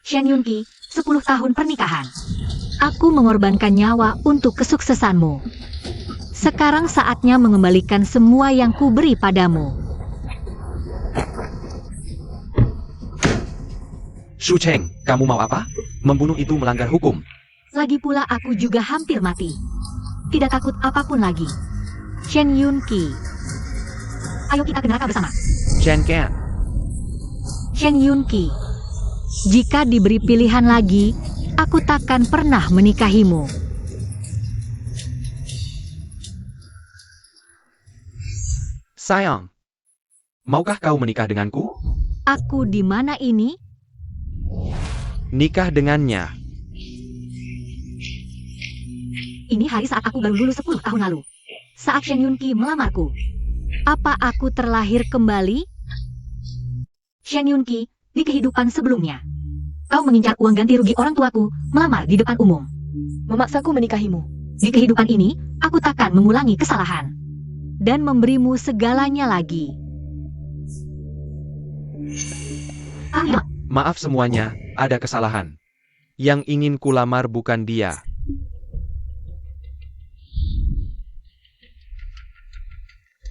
Shen Yunqi, 10 tahun pernikahan. Aku mengorbankan nyawa untuk kesuksesanmu. Sekarang saatnya mengembalikan semua yang kuberi padamu. Shu Cheng, kamu mau apa? Membunuh itu melanggar hukum. Lagi pula aku juga hampir mati. Tidak takut apapun lagi. Shen Yunqi. Ayo kita ke neraka bersama. Chen Can. Shen Yunqi. Jika diberi pilihan lagi, aku takkan pernah menikahimu. Sayang, maukah kau menikah denganku? Aku di mana ini? Nikah dengannya. Ini hari saat aku baru lulus 10 tahun lalu. Saat Shen Yunqi melamarku. Apa aku terlahir kembali? Shen Yunqi, di kehidupan sebelumnya, kau mengincar uang ganti rugi orang tuaku, melamar di depan umum. Memaksaku menikahimu. Di kehidupan ini, aku takkan mengulangi kesalahan. Dan memberimu segalanya lagi. Ayo. Maaf semuanya, ada kesalahan. Yang ingin kulamar bukan dia.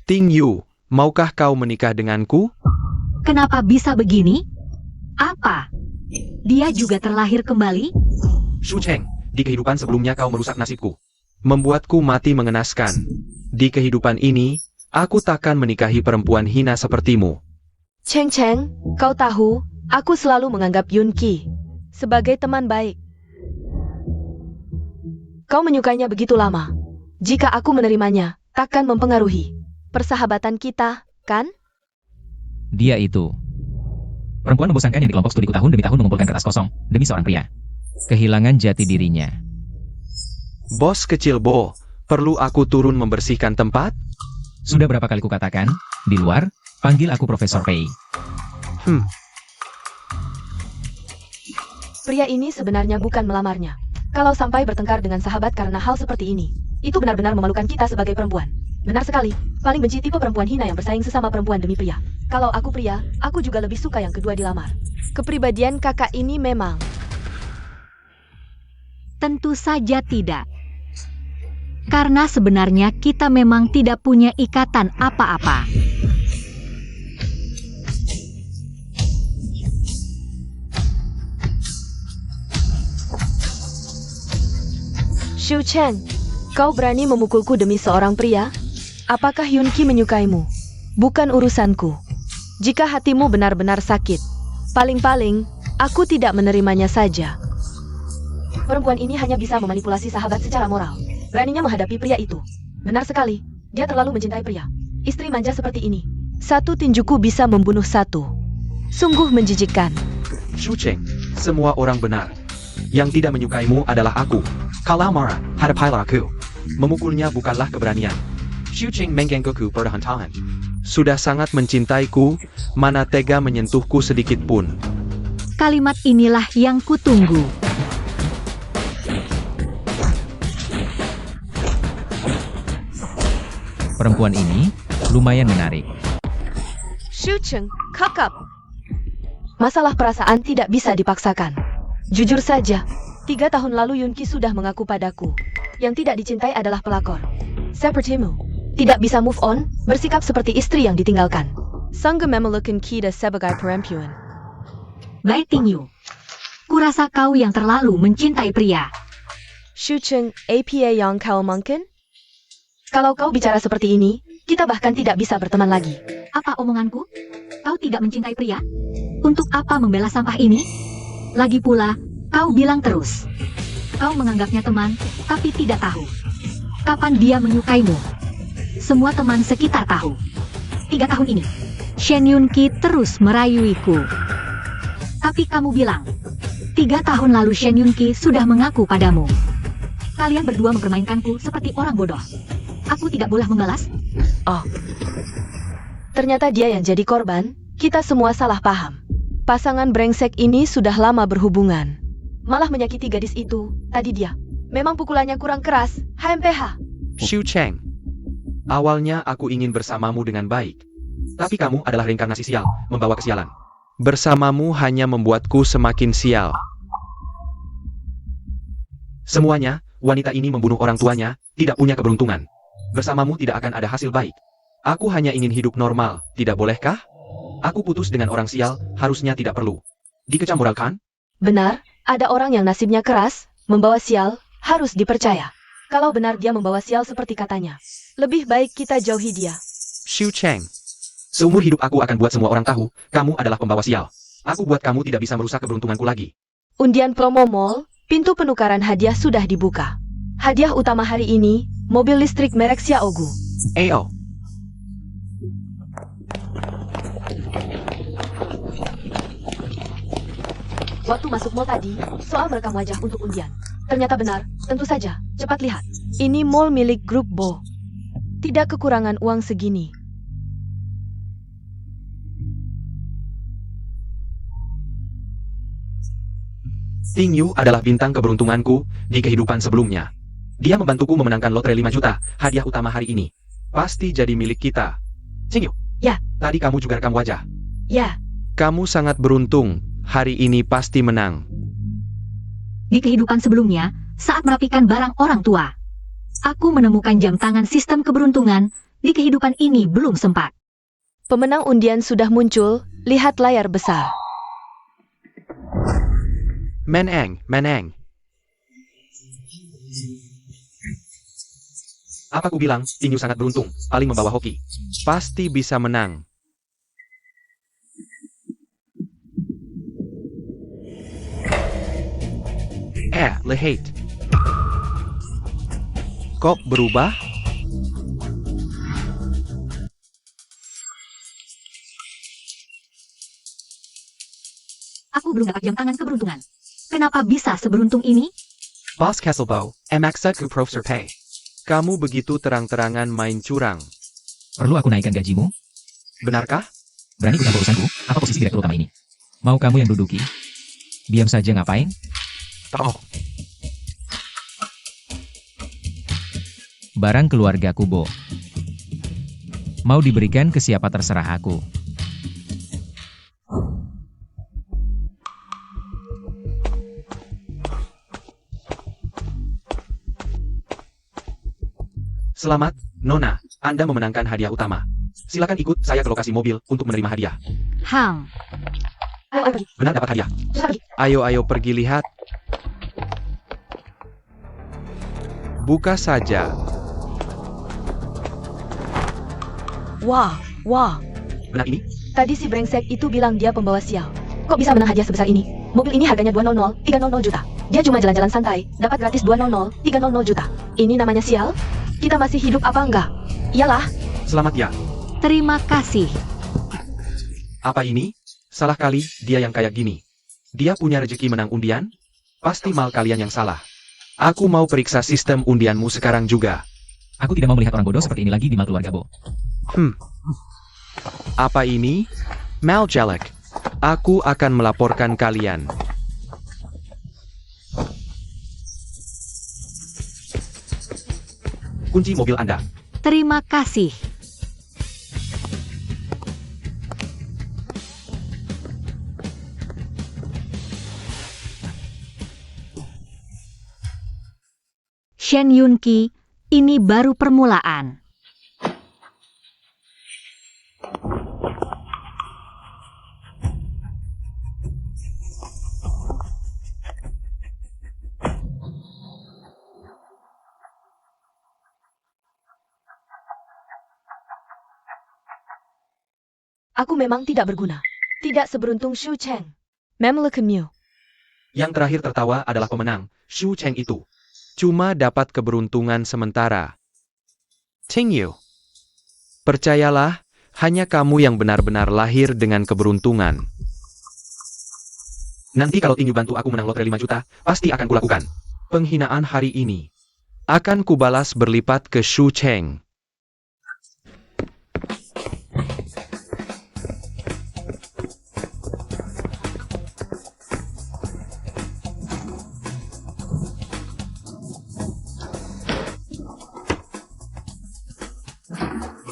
Ting Yu, maukah kau menikah denganku? Kenapa bisa begini? Apa? Dia juga terlahir kembali? Shu Cheng, di kehidupan sebelumnya kau merusak nasibku. Membuatku mati mengenaskan. Di kehidupan ini, aku takkan menikahi perempuan hina sepertimu. Cheng Cheng, kau tahu, aku selalu menganggap Yunqi sebagai teman baik. Kau menyukainya begitu lama. Jika aku menerimanya, takkan mempengaruhi persahabatan kita, kan? Dia itu. Perempuan membosankan yang di kelompok studiku tahun demi tahun mengumpulkan kertas kosong, demi seorang pria. Kehilangan jati dirinya. Bos kecil Bo, perlu aku turun membersihkan tempat? Sudah berapa kali kukatakan, di luar, panggil aku Profesor Pei. Pria ini sebenarnya bukan melamarnya. Kalau sampai bertengkar dengan sahabat karena hal seperti ini, itu benar-benar memalukan kita sebagai perempuan. Benar sekali, paling benci tipe perempuan hina yang bersaing sesama perempuan demi pria. Kalau aku pria, aku juga lebih suka yang kedua dilamar. Kepribadian kakak ini memang... Tentu saja tidak. Karena sebenarnya kita memang tidak punya ikatan apa-apa. Shu Cheng, kau berani memukulku demi seorang pria? Apakah Yunqi menyukaimu? Bukan urusanku. Jika hatimu benar-benar sakit, paling-paling, aku tidak menerimanya saja. Perempuan ini hanya bisa memanipulasi sahabat secara moral. Beraninya menghadapi pria itu. Benar sekali, dia terlalu mencintai pria. Istri manja seperti ini. Satu tinjuku bisa membunuh satu. Sungguh menjijikkan. Shu Cheng, semua orang benar. Yang tidak menyukaimu adalah aku. Kalau marah, hadapailah aku. Memukulnya bukanlah keberanian. Shu Cheng menggangguku pertahanan. Sudah sangat mencintaiku, mana tega menyentuhku sedikit pun. Kalimat inilah yang kutunggu. Perempuan ini lumayan menarik. Shu Cheng, kakap. Masalah perasaan tidak bisa dipaksakan. Jujur saja, 3 tahun lalu Yunqi sudah mengaku padaku. Yang tidak dicintai adalah pelakor. Sepertimu, tidak bisa move on, bersikap seperti istri yang ditinggalkan. Sanggup memelukkan kita sebagai perempuan. Baik Ting Yu. Kurasa kau yang terlalu mencintai pria. Shu Cheng, apa yang kau mungkin? Kalau kau bicara seperti ini, kita bahkan tidak bisa berteman lagi. Apa omonganku? Kau tidak mencintai pria? Untuk apa membela sampah ini? Lagi pula, kau bilang terus. Kau menganggapnya teman, tapi tidak tahu. Kapan dia menyukaimu? Semua teman sekitar tahu. 3 tahun ini, Shen Yunqi terus merayuiku. Tapi kamu bilang, 3 tahun lalu Shen Yunqi sudah mengaku padamu. Kalian berdua mempermainkanku seperti orang bodoh. Aku tidak boleh membalas? Oh. Ternyata dia yang jadi korban, kita semua salah paham. Pasangan brengsek ini sudah lama berhubungan. Malah menyakiti gadis itu, tadi dia. Memang pukulannya kurang keras, HMPH. Shu Cheng, awalnya aku ingin bersamamu dengan baik. Tapi kamu adalah reinkarnasi sial, membawa kesialan. Bersamamu hanya membuatku semakin sial. Semuanya, wanita ini membunuh orang tuanya, tidak punya keberuntungan. Bersamamu tidak akan ada hasil baik. Aku hanya ingin hidup normal, tidak bolehkah? Aku putus dengan orang sial, harusnya tidak perlu dikecam moral kan? Benar, ada orang yang nasibnya keras, membawa sial, harus dipercaya. Kalau benar dia membawa sial seperti katanya, lebih baik kita jauhi dia. Xu Cheng. Seumur hidup aku akan buat semua orang tahu, kamu adalah pembawa sial. Aku buat kamu tidak bisa merusak keberuntunganku lagi. Undian promo mall, pintu penukaran hadiah sudah dibuka. Hadiah utama hari ini, mobil listrik merek Xiaogu. Ayo. Waktu masuk mall tadi, soal merekam wajah untuk undian. Ternyata benar, tentu saja, cepat lihat. Ini mall milik grup Bo. Tidak kekurangan uang segini. Ting Yu adalah bintang keberuntunganku di kehidupan sebelumnya. Dia membantuku memenangkan lotre 5 juta, hadiah utama hari ini. Pasti jadi milik kita. Ting Yu. Ya. Tadi kamu juga rekam wajah. Ya, Kamu sangat beruntung, hari ini pasti menang. Di kehidupan sebelumnya, saat merapikan barang orang tua, aku menemukan jam tangan sistem keberuntungan. Di kehidupan ini belum sempat. pemenang undian sudah muncul, lihat layar besar. Meneng. Apa ku bilang, Ting Yu sangat beruntung, paling membawa hoki. Pasti bisa menang. Lehate. Kok berubah? Aku belum dapat jam tangan keberuntungan. Kenapa bisa seberuntung ini? Boss Kesselbo, emaksa ku Professor Pei. Kamu begitu terang-terangan main curang. Perlu aku naikkan gajimu? Benarkah? Berani ikut urusanku? Apa posisi direktur utama ini? Mau kamu yang duduki? Diam saja ngapain? Toh. Barang keluarga Kubo. Mau diberikan ke siapa terserah aku. Selamat, Nona. Anda memenangkan hadiah utama. Silakan ikut saya ke lokasi mobil untuk menerima hadiah. Hang, Ayo pergi, Benar dapat hadiah. pergi. Ayo pergi lihat. Buka saja. Wah. Benar ini? Tadi si brengsek itu bilang dia pembawa sial. Kok bisa menang hadiah sebesar ini? Mobil ini harganya 300 juta. Dia cuma jalan-jalan santai, dapat gratis 300 juta. Ini namanya sial? Kita masih hidup apa enggak? Iyalah. Selamat ya. terima kasih. Apa ini? Salah kali, dia yang kayak gini. Dia punya rezeki menang undian? Pasti mal kalian yang salah. Aku mau periksa sistem undianmu sekarang juga. Aku tidak mau melihat orang bodoh seperti ini lagi di mal keluarga Bo. Apa ini? Maljelek. Aku akan melaporkan kalian. Kunci mobil Anda. Terima kasih. Shen Yunqi, ini baru permulaan. Aku memang tidak berguna. Tidak seberuntung Xu Cheng. Mem leukemia. Yang terakhir tertawa adalah pemenang, Xu Cheng itu. Cuma dapat keberuntungan sementara. Ting Yu. Percayalah, hanya kamu yang benar-benar lahir dengan keberuntungan. Nanti kalau Ting Yu bantu aku menang lotre 5 juta, pasti akan kulakukan. Penghinaan hari ini akan kubalas berlipat ke Xu Cheng.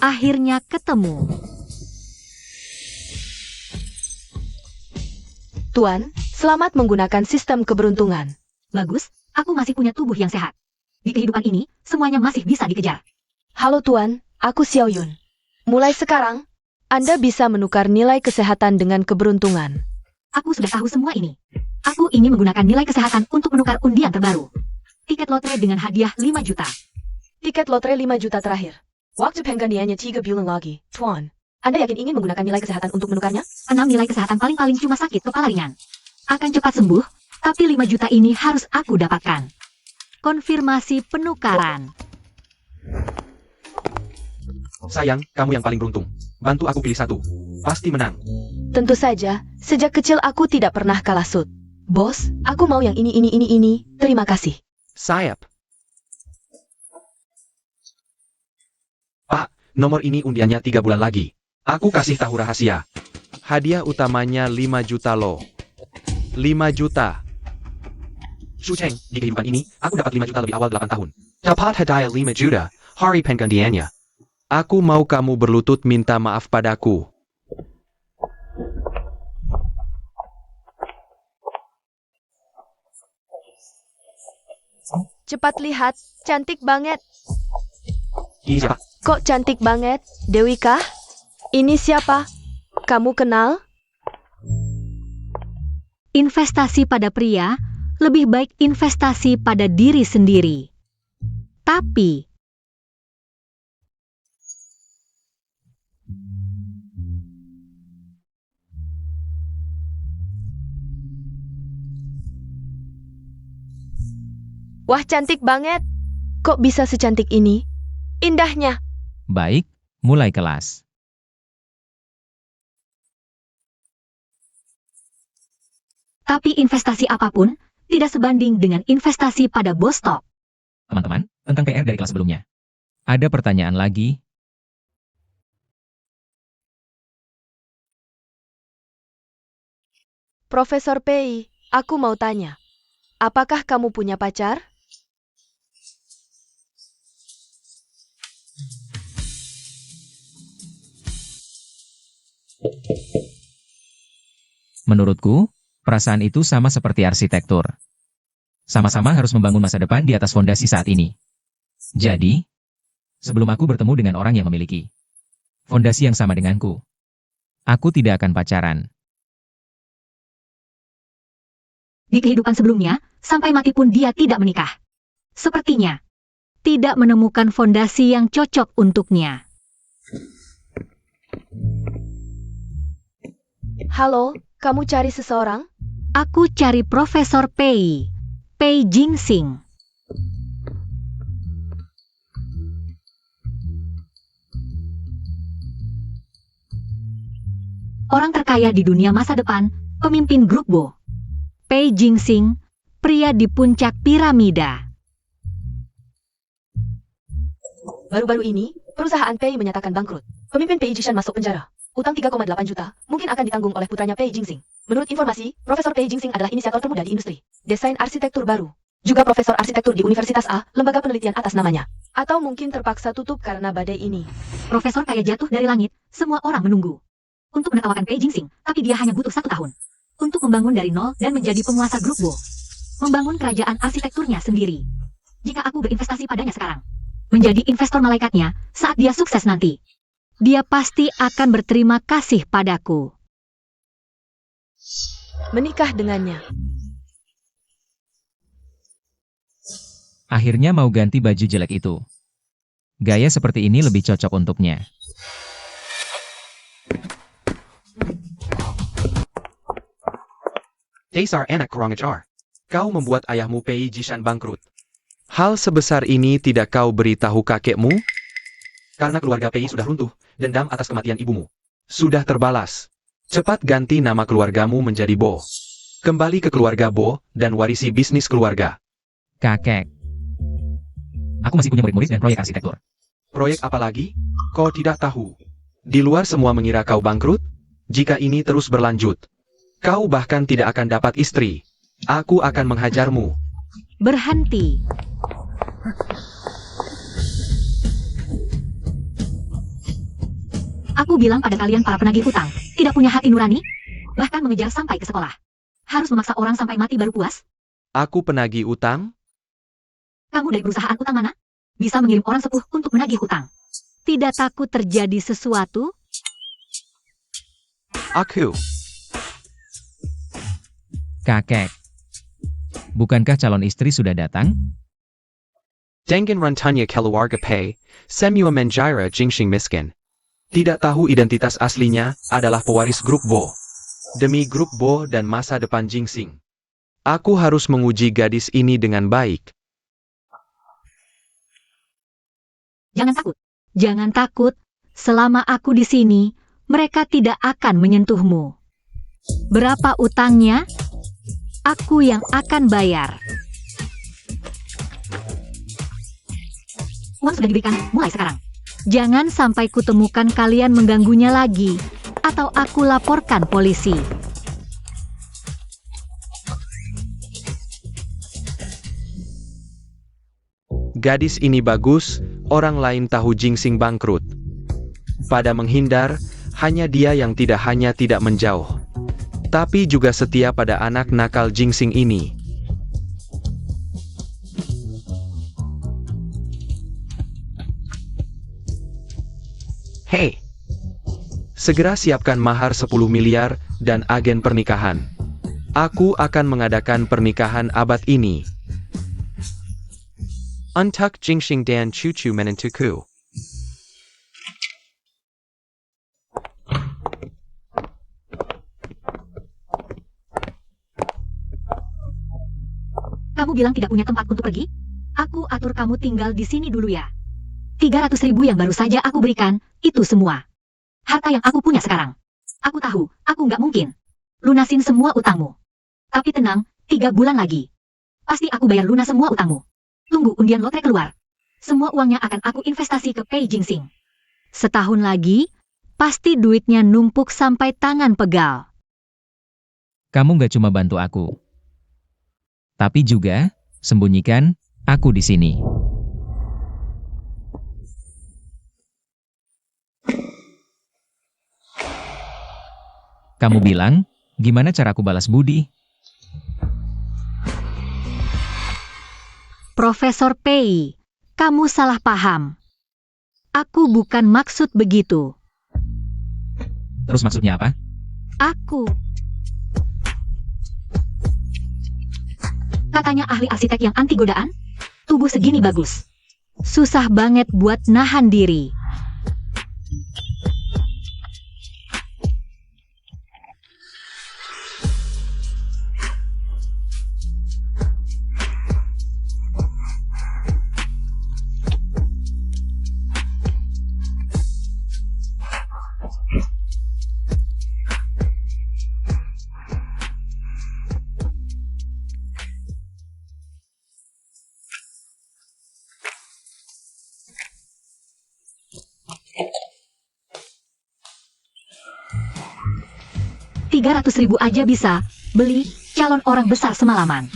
Akhirnya ketemu. Tuan, selamat menggunakan sistem keberuntungan. Bagus, Aku masih punya tubuh yang sehat. Di kehidupan ini, semuanya masih bisa dikejar. Halo Tuan, aku Xiao Yun. Mulai sekarang, Anda bisa menukar nilai kesehatan dengan keberuntungan. Aku sudah tahu semua ini. Aku ingin menggunakan nilai kesehatan untuk menukar undian terbaru. Tiket lotre dengan hadiah 5 juta. Tiket lotre 5 juta terakhir. Waktu penggantiannya 3 bulan lagi. Tuan, Anda yakin ingin menggunakan nilai kesehatan untuk menukarnya? 6 nilai kesehatan paling-paling cuma sakit kepala ringan. Akan cepat sembuh, tapi 5 juta ini harus aku dapatkan. Konfirmasi penukaran. Sayang, kamu yang paling beruntung. Bantu aku pilih satu. Pasti menang. Tentu saja, sejak kecil aku tidak pernah kalah sud. Bos, aku mau yang ini. Terima kasih. Sayap. Pak, nomor ini undiannya 3 bulan lagi. Aku kasih tahu rahasia. Hadiah utamanya 5 juta loh. 5 juta. Shu Cheng, di kehidupan ini, aku dapat 5 juta lebih awal 8 tahun. Dapat hadiah 5 juta, hari penggantiannya. Aku mau kamu berlutut minta maaf padaku. Cepat lihat, cantik banget. Iya. Kok cantik banget, Dewi kah? Ini siapa? Kamu kenal? Investasi pada pria lebih baik investasi pada diri sendiri. Tapi, Wah, cantik banget. Kok bisa secantik ini? Indahnya. Baik, mulai kelas. tapi investasi apapun tidak sebanding dengan investasi pada bos top. Teman-teman, tentang PR dari kelas sebelumnya. Ada pertanyaan lagi? Profesor Pei, aku mau tanya. Apakah kamu punya pacar? Menurutku, perasaan itu sama seperti arsitektur. Sama-sama harus membangun masa depan di atas fondasi saat ini. Jadi, sebelum aku bertemu dengan orang yang memiliki fondasi yang sama denganku, aku tidak akan pacaran. Di kehidupan sebelumnya, sampai mati pun dia tidak menikah. Sepertinya, tidak menemukan fondasi yang cocok untuknya. Halo, kamu cari seseorang? Aku cari Profesor Pei. Pei Jingsing. Orang terkaya di dunia masa depan, pemimpin grup Bo. Pei Jingsing, pria di puncak piramida. Baru-baru ini, perusahaan Pei menyatakan bangkrut. Pemimpin Pei Jishan masuk penjara. Utang 3,8 juta, mungkin akan ditanggung oleh putranya Pei Jingsing. Menurut informasi, Profesor Pei Jingsing adalah inisiator termuda di industri desain arsitektur baru. Juga profesor arsitektur di Universitas A, lembaga penelitian atas namanya. Atau mungkin terpaksa tutup karena badai ini. Profesor kayak jatuh dari langit, semua orang menunggu. Untuk menertawakan Pei Jingsing, tapi dia hanya butuh 1 tahun. Untuk membangun dari nol dan menjadi penguasa grup Bo. Membangun kerajaan arsitekturnya sendiri. Jika aku berinvestasi padanya sekarang, menjadi investor malaikatnya saat dia sukses nanti, dia pasti akan berterima kasih padaku. Menikah dengannya. Akhirnya mau ganti baju jelek itu. Gaya seperti ini lebih cocok untuknya. Dasar anak kurang ajar. Kau membuat ayahmu Pei Jishan bangkrut. Hal sebesar ini tidak kau beritahu kakekmu? Karena keluarga Pei sudah runtuh, dendam atas kematian ibumu sudah terbalas. Cepat ganti nama keluargamu menjadi Bo. Kembali ke keluarga Bo dan warisi bisnis keluarga. Kakek. Aku masih punya murid-murid dan proyek arsitektur. Proyek apa lagi? Kau tidak tahu. Di luar semua mengira kau bangkrut. Jika ini terus berlanjut, kau bahkan tidak akan dapat istri. Aku akan menghajarmu. Berhenti. Aku bilang pada kalian para penagih hutang, tidak punya hati nurani, bahkan mengejar sampai ke sekolah. Harus memaksa orang sampai mati baru puas? Aku penagih utang? Kamu dari perusahaan utang mana? Bisa mengirim orang sepuh untuk menagih hutang. Tidak takut terjadi sesuatu? Aku. Kakek. Bukankah calon istri sudah datang? Dengan rantanya keluarga Pei, semua menjira Jingxing miskin. Tidak tahu identitas aslinya adalah pewaris grup Bo. Demi grup Bo dan masa depan Jingxing. Aku harus menguji gadis ini dengan baik. Jangan takut. Jangan takut. Selama aku di sini, mereka tidak akan menyentuhmu. Berapa utangnya? Aku yang akan bayar. Uang sudah diberikan, mulai sekarang. Jangan sampai kutemukan kalian mengganggunya lagi, atau aku laporkan polisi. Gadis ini bagus, orang lain tahu Jingxing bangkrut. Pada menghindar, hanya dia yang tidak hanya tidak menjauh, tapi juga setia pada anak nakal Jingxing ini. Hei! Segera siapkan mahar 10 miliar dan agen pernikahan. Aku akan mengadakan pernikahan abad ini. Untuk Jingxing dan Cucu menentuku. Kamu bilang tidak punya tempat untuk pergi? Aku atur kamu tinggal di sini dulu ya. 300.000 yang baru saja aku berikan, itu semua. Harta yang aku punya sekarang. Aku tahu, aku nggak mungkin lunasin semua utangmu. Tapi tenang, 3 bulan lagi. Pasti aku bayar lunas semua utangmu. Tunggu undian lotre keluar. Semua uangnya akan aku investasi ke Pei Jingxing. Setahun lagi, pasti duitnya numpuk sampai tangan pegal. Kamu gak cuma bantu aku, tapi juga sembunyikan aku di sini. Kamu bilang, gimana cara aku balas budi? Profesor Pei, kamu salah paham. Aku bukan maksud begitu. Terus maksudnya apa? Aku. Katanya ahli arsitek yang anti godaan? Tubuh segini bagus. Susah banget buat nahan diri. $300.000 aja bisa beli calon orang besar semalaman.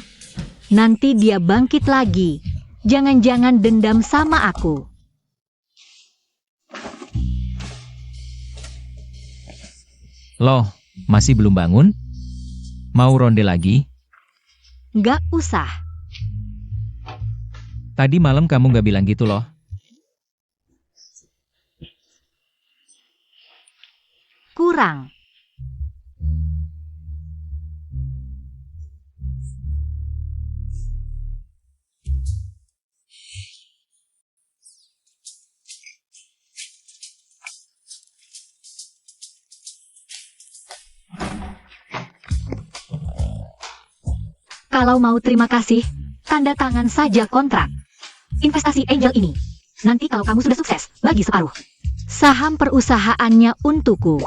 Nanti dia bangkit lagi. Jangan-jangan dendam sama aku. Loh, masih belum bangun? Mau ronde lagi? Nggak usah. Tadi malam kamu gak bilang gitu loh. Kurang. Kalau mau terima kasih, tanda tangan saja kontrak. Investasi Angel ini. Nanti kalau kamu sudah sukses, bagi separuh. Saham perusahaannya untukku.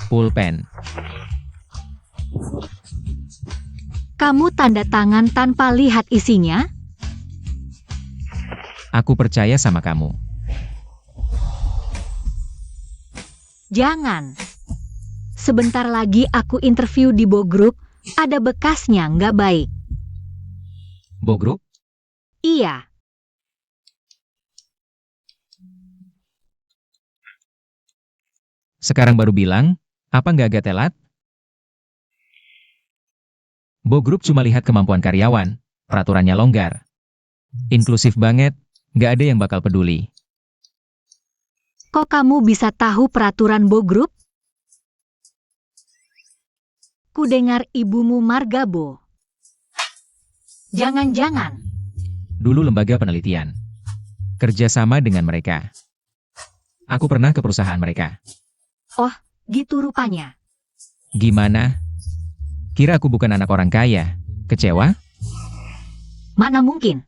Pulpen. Kamu tanda tangan tanpa lihat isinya? Aku percaya sama kamu. Jangan. Sebentar lagi aku interview di Bo Group, ada bekasnya nggak baik. Bogrup? Iya. Sekarang baru bilang, apa nggak agak telat? Bo Group cuma lihat kemampuan karyawan, peraturannya longgar. Inklusif banget, nggak ada yang bakal peduli. Kok kamu bisa tahu peraturan Bo Group? Ku dengar ibumu marga Bo. Jangan-jangan. Dulu lembaga penelitian. Kerjasama dengan mereka. Aku pernah ke perusahaan mereka. Gitu rupanya. Gimana? Kira aku bukan anak orang kaya? Kecewa? Mana mungkin?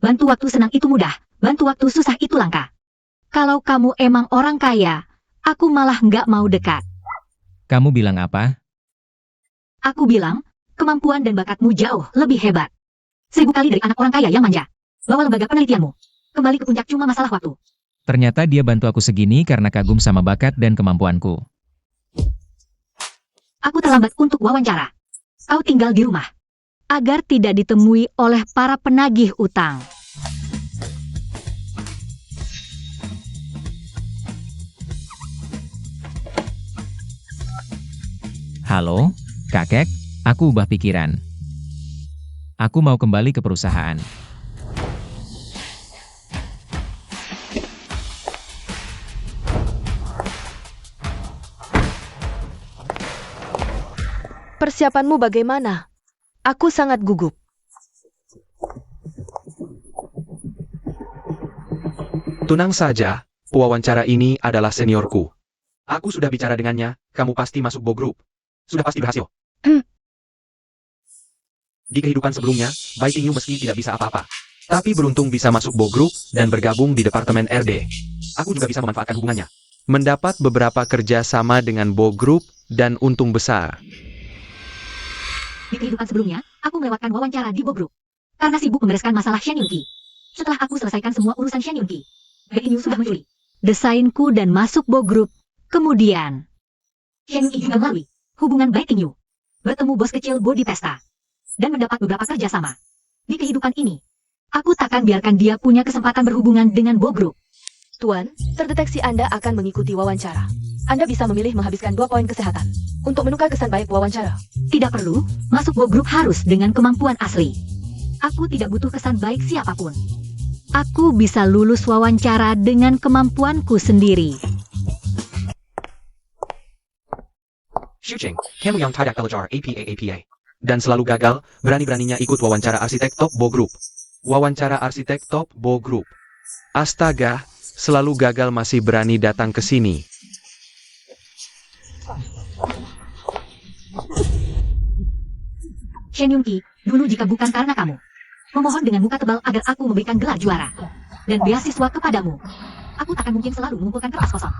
Bantu waktu senang itu mudah, bantu waktu susah itu langka. Kalau kamu emang orang kaya, aku malah nggak mau dekat. Kamu bilang apa? Aku bilang, kemampuan dan bakatmu jauh lebih hebat. 1000 kali dari anak orang kaya yang manja. Bawa lembaga penelitianmu. Kembali ke puncak cuma masalah waktu. Ternyata dia bantu aku segini karena kagum sama bakat dan kemampuanku. Aku terlambat untuk wawancara. Kau tinggal di rumah. Agar tidak ditemui oleh para penagih utang. Halo, kakek, aku ubah pikiran. Aku mau kembali ke perusahaan. Persiapanmu bagaimana? Aku sangat gugup. Tenang saja, pewawancara ini adalah seniorku. Aku sudah bicara dengannya, kamu pasti masuk Bo Group. Sudah pasti berhasil. Di kehidupan sebelumnya, Baiting Yu meski tidak bisa apa-apa. Tapi beruntung bisa masuk Bo Group dan bergabung di Departemen RD. Aku juga bisa memanfaatkan hubungannya. Mendapat beberapa kerja sama dengan Bo Group dan untung besar. Di kehidupan sebelumnya, aku melewatkan wawancara di Bo Group. Karena sibuk membereskan masalah Shen Yunqi. Setelah aku selesaikan semua urusan Shen Yunqi, Baiting Yu sudah mencuri desainku dan masuk Bo Group. Kemudian, Shen Yunqi juga melalui hubungan Baiting Yu. Bertemu bos kecil Bo di pesta. Dan mendapat beberapa kerja sama. Di kehidupan ini, aku takkan biarkan dia punya kesempatan berhubungan dengan Bo Group. Tuan, terdeteksi Anda akan mengikuti wawancara. Anda bisa memilih menghabiskan 2 poin kesehatan untuk menukar kesan baik wawancara. Tidak perlu, masuk Bo Group harus dengan kemampuan asli. Aku tidak butuh kesan baik siapapun. Aku bisa lulus wawancara dengan kemampuanku sendiri. Shuching, kamu yang tidak belajar APA. Dan selalu gagal, berani-beraninya ikut wawancara arsitek top Bo Group. Wawancara arsitek top Bo Group. Astaga, selalu gagal masih berani datang ke sini. Shen Yunqi, dulu jika bukan karena kamu, memohon dengan muka tebal agar aku memberikan gelar juara dan beasiswa kepadamu, aku takkan mungkin selalu mengumpulkan kertas kosong.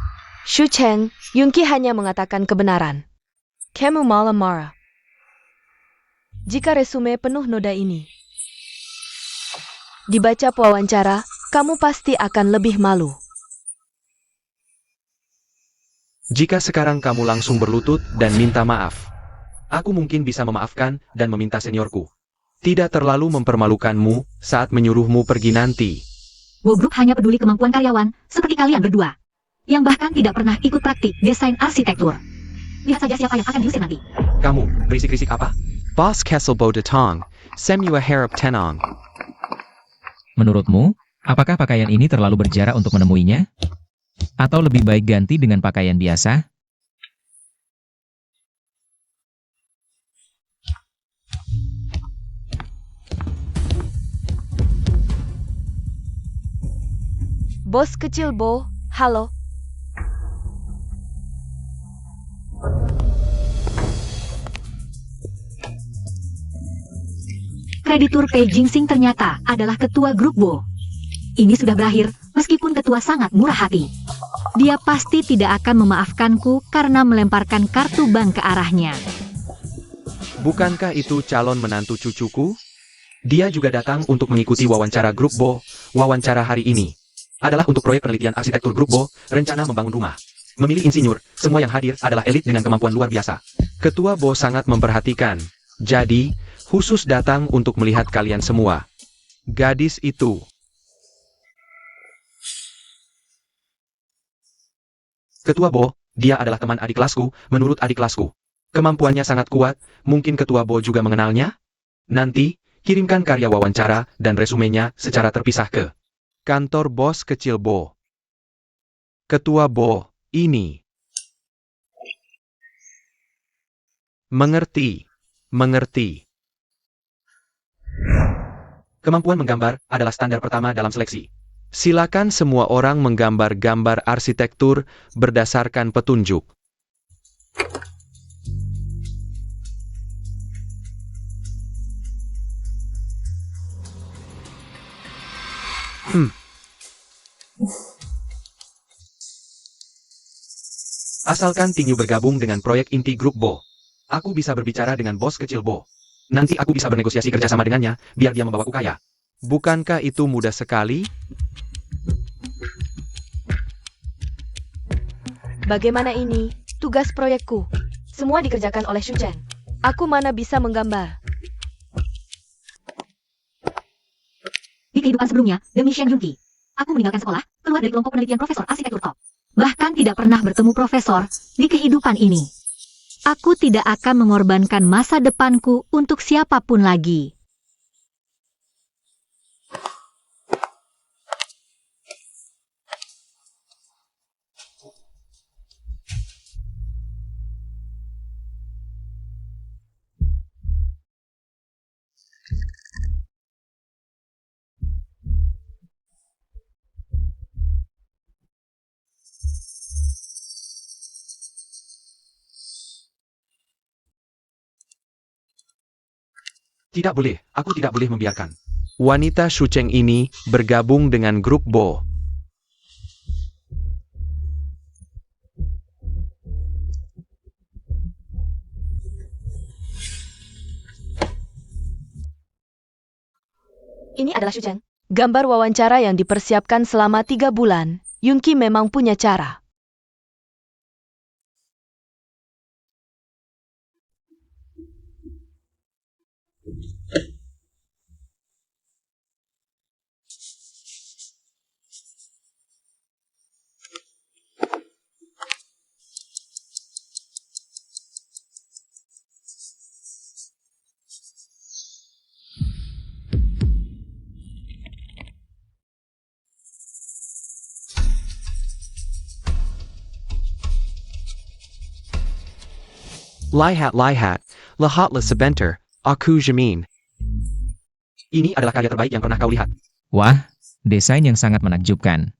Shu Chen, Yunqi hanya mengatakan kebenaran. Kamu malah marah. Jika resume penuh noda ini dibaca pewawancara, kamu pasti akan lebih malu. Jika sekarang kamu langsung berlutut dan minta maaf, aku mungkin bisa memaafkan dan meminta seniorku. Tidak terlalu mempermalukanmu saat menyuruhmu pergi nanti. Bo Group hanya peduli kemampuan karyawan, seperti kalian berdua, yang bahkan tidak pernah ikut praktik desain arsitektur. Lihat saja siapa yang akan diusir nanti. Kamu, berisik-risik apa? Boss Kessel Bo Detong, Semua Harap Tenong. Menurutmu, apakah pakaian ini terlalu berjarak untuk menemuinya? Atau lebih baik ganti dengan pakaian biasa? Bos kecil Bo, halo. Kreditur Pei Jingsing ternyata adalah ketua grup Bo. Ini sudah berakhir, meskipun ketua sangat murah hati. Dia pasti tidak akan memaafkanku karena melemparkan kartu bank ke arahnya. Bukankah itu calon menantu cucuku? Dia juga datang untuk mengikuti wawancara grup Bo. Wawancara hari ini adalah untuk proyek penelitian arsitektur grup Bo, rencana membangun rumah. Memilih insinyur, semua yang hadir adalah elit dengan kemampuan luar biasa. Ketua Bo sangat memperhatikan. Jadi, khusus datang untuk melihat kalian semua. Gadis itu. Ketua Bo, dia adalah teman adik kelasku, menurut adik kelasku. Kemampuannya sangat kuat, mungkin Ketua Bo juga mengenalnya? Nanti, kirimkan karya wawancara dan resumenya secara terpisah ke kantor bos kecil Bo. Ketua Bo, ini. Mengerti, mengerti. Kemampuan menggambar adalah standar pertama dalam seleksi. Silakan semua orang menggambar gambar arsitektur berdasarkan petunjuk. Asalkan Tingyu bergabung dengan proyek inti grup Bo. Aku bisa berbicara dengan bos kecil Bo. Nanti aku bisa bernegosiasi kerjasama dengannya, biar dia membawaku kaya. Bukankah itu mudah sekali? Bagaimana ini? Tugas proyekku. Semua dikerjakan oleh Shu Chen. Aku mana bisa menggambar. Di kehidupan sebelumnya, demi Shen Yunqi, aku meninggalkan sekolah, keluar dari kelompok penelitian Profesor Arsitektur Top. Bahkan tidak pernah bertemu profesor di kehidupan ini. Aku tidak akan mengorbankan masa depanku untuk siapapun lagi. Tidak boleh, aku tidak boleh membiarkan wanita Shu Cheng ini bergabung dengan grup Bo. Ini adalah Shu Chen. Gambar wawancara yang dipersiapkan selama 3 bulan. Yunqi memang punya cara. Lihat, lahatlah sebentar, aku jamin. Ini adalah karya terbaik yang pernah kau lihat. Wah, desain yang sangat menakjubkan.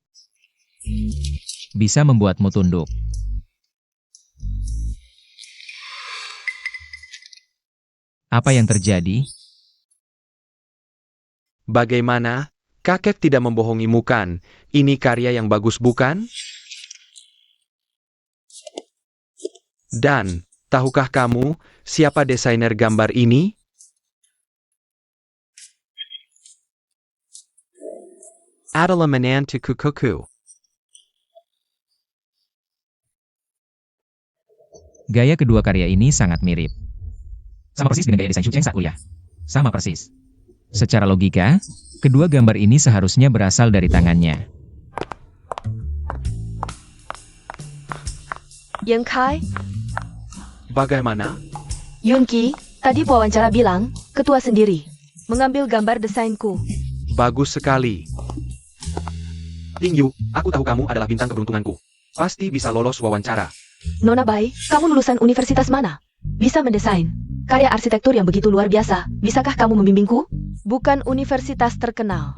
Bisa membuatmu tunduk. Apa yang terjadi? Bagaimana? Kakek tidak membohongimu kan? Ini karya yang bagus bukan? Dan, tahukah kamu, siapa desainer gambar ini? Adalah menantu Kukuku. Gaya kedua karya ini sangat mirip. Sama persis dengan gaya desain Shu Cheng saat kuliah. Sama persis. Secara logika, kedua gambar ini seharusnya berasal dari tangannya. Yang Kai, Bagaimana? Yunqi, tadi wawancara bilang, ketua sendiri, mengambil gambar desainku. Bagus sekali. Tingyu, aku tahu kamu adalah bintang keberuntunganku. Pasti bisa lolos wawancara. Nona Bai, kamu lulusan universitas mana? Bisa mendesain. Karya arsitektur yang begitu luar biasa. Bisakah kamu membimbingku? Bukan universitas terkenal.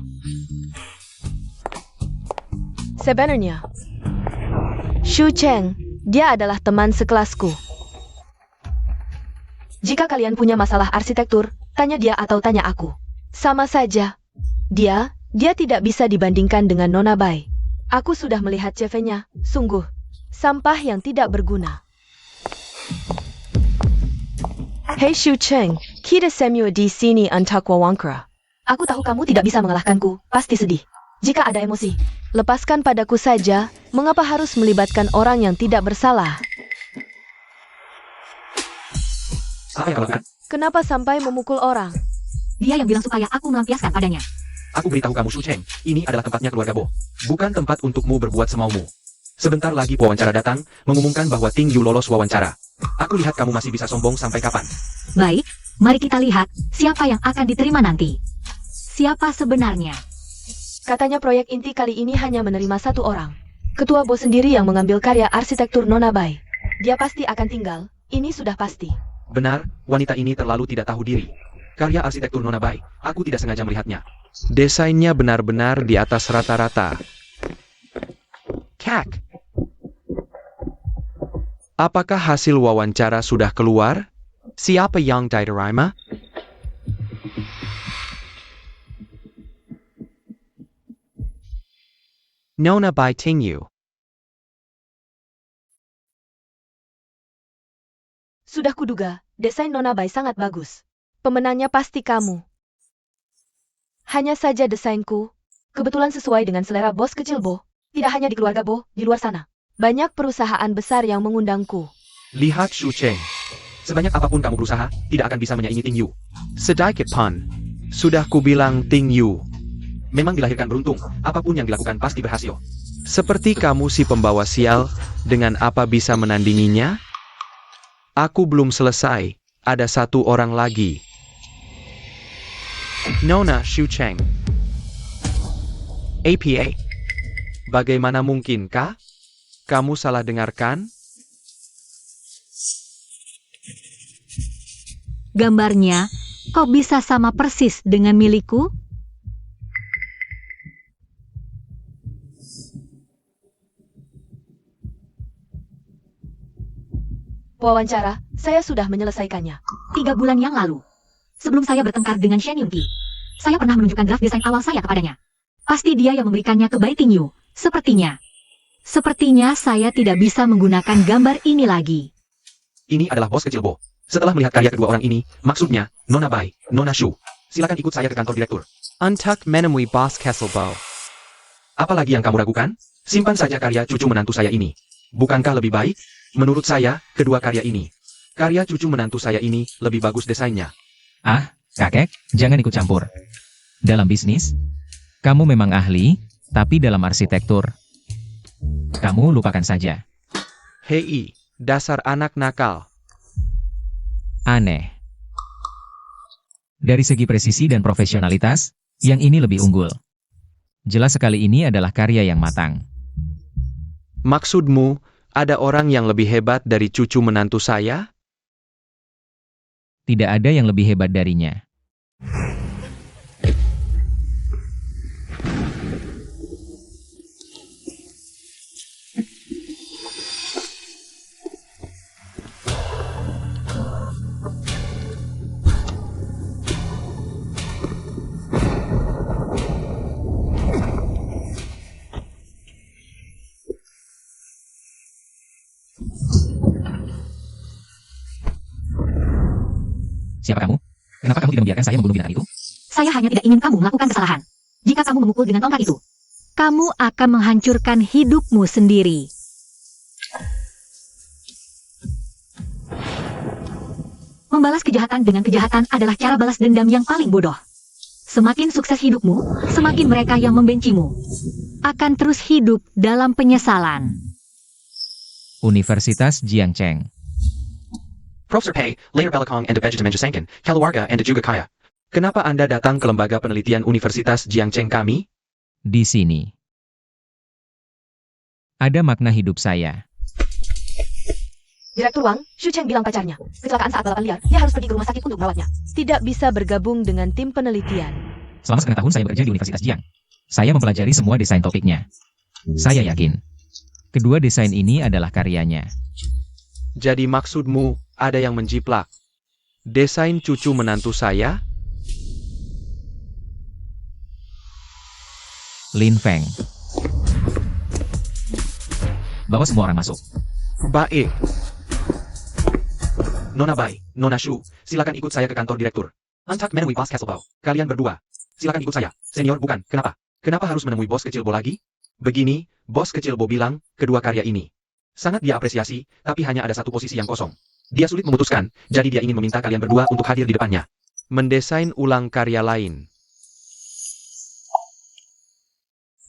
Sebenarnya, Shu Cheng, dia adalah teman sekelasku. Jika kalian punya masalah arsitektur, tanya dia atau tanya aku. Sama saja. Dia tidak bisa dibandingkan dengan Nona Bai. Aku sudah melihat CV-nya, sungguh sampah yang tidak berguna. Hei Shu Cheng, kita semua di sini untuk wawancara. Aku tahu kamu tidak bisa mengalahkanku, pasti sedih. Jika ada emosi, lepaskan padaku saja. Mengapa harus melibatkan orang yang tidak bersalah? Apa yang kau lakukan? Kenapa sampai memukul orang? Dia yang bilang supaya aku melampiaskan padanya. Aku beritahu kamu Shu Cheng, ini adalah tempatnya keluarga Bo. Bukan tempat untukmu berbuat semaumu. Sebentar lagi wawancara datang, mengumumkan bahwa Tingyu lolos wawancara. Aku lihat kamu masih bisa sombong sampai kapan. Baik, mari kita lihat siapa yang akan diterima nanti. Siapa sebenarnya? Katanya proyek inti kali ini hanya menerima satu orang. Ketua bos sendiri yang mengambil karya arsitektur Nona Bai. Dia pasti akan tinggal, ini sudah pasti. Benar, wanita ini terlalu tidak tahu diri. Karya arsitektur Nona Bai, aku tidak sengaja melihatnya. Desainnya benar-benar di atas rata-rata. Kak. Apakah hasil wawancara sudah keluar? Siapa yang diterima? Nona Bai Tingyu. Sudah kuduga, desain Nona Bai sangat bagus. Pemenangnya pasti kamu. Hanya saja desainku, kebetulan sesuai dengan selera bos kecil Bo. Tidak hanya di keluarga Bo, di luar sana. Banyak perusahaan besar yang mengundangku. Lihat Shu Cheng. Sebanyak apapun kamu berusaha, tidak akan bisa menyaingi Ting Yu. Sedikit pun. Sudah kubilang Ting Yu. Memang dilahirkan beruntung, apapun yang dilakukan pasti berhasil. Seperti kamu si pembawa sial, dengan apa bisa menandinginya? Aku belum selesai, ada satu orang lagi. Nona Shu Cheng. APA. Bagaimana mungkinkah? Kamu salah dengarkan? Gambarnya, kok bisa sama persis dengan milikku? Wawancara, saya sudah menyelesaikannya. 3 bulan yang lalu. Sebelum saya bertengkar dengan Shen Yunqi, saya pernah menunjukkan draft desain awal saya kepadanya. Pasti dia yang memberikannya ke Bai Tingyu. Sepertinya saya tidak bisa menggunakan gambar ini lagi. Ini adalah bos kecil Bo. Setelah melihat karya kedua orang ini, maksudnya, Nona Bai, Nona Shu. Silakan ikut saya ke kantor direktur. Untuk menemui bos Kecil Bo. Apalagi yang kamu ragukan? Simpan saja karya cucu menantu saya ini. Bukankah lebih baik? Menurut saya, kedua karya ini. Karya cucu menantu saya ini lebih bagus desainnya. Ah, kakek, jangan ikut campur. Dalam bisnis, kamu memang ahli, tapi dalam arsitektur, kamu lupakan saja. Hei, dasar anak nakal. Aneh. Dari segi presisi dan profesionalitas, yang ini lebih unggul. Jelas sekali ini adalah karya yang matang. Maksudmu, ada orang yang lebih hebat dari cucu menantu saya? Tidak ada yang lebih hebat darinya. Siapa kamu? Kenapa kamu tidak membiarkan saya membunuh binatang itu? Saya hanya tidak ingin kamu melakukan kesalahan. Jika kamu memukul dengan tongkat itu, kamu akan menghancurkan hidupmu sendiri. Membalas kejahatan dengan kejahatan adalah cara balas dendam yang paling bodoh. Semakin sukses hidupmu, semakin mereka yang membencimu akan terus hidup dalam penyesalan. Universitas Jiangcheng. Profesor Pei, Layer Belakong and Benjamin Jasangkan, Keluarga and juga Kaya. Kenapa Anda datang ke lembaga penelitian Universitas Jiangcheng kami? Di sini. Ada makna hidup saya. Direktur Wang, Shu Cheng bilang pacarnya, kecelakaan saat balapan liar, dia harus pergi ke rumah sakit untuk merawatnya. Tidak bisa bergabung dengan tim penelitian. Selama setengah tahun saya bekerja di Universitas Jiang. Saya mempelajari semua desain topiknya. Saya yakin. Kedua desain ini adalah karyanya. Jadi maksudmu, ada yang menjiplak. Desain cucu menantu saya? Lin Feng. Bawa semua orang masuk. Baik. Nona Bai, Nona Shu, silakan ikut saya ke kantor direktur. Untuk menemui bos Kecil Bo. Kalian berdua. Silakan ikut saya. Senior bukan, kenapa? Kenapa harus menemui bos kecil Bo lagi? Begini, bos kecil Bo bilang, kedua karya ini. Sangat dia apresiasi, tapi hanya ada satu posisi yang kosong. Dia sulit memutuskan, jadi dia ingin meminta kalian berdua untuk hadir di depannya. Mendesain ulang karya lain.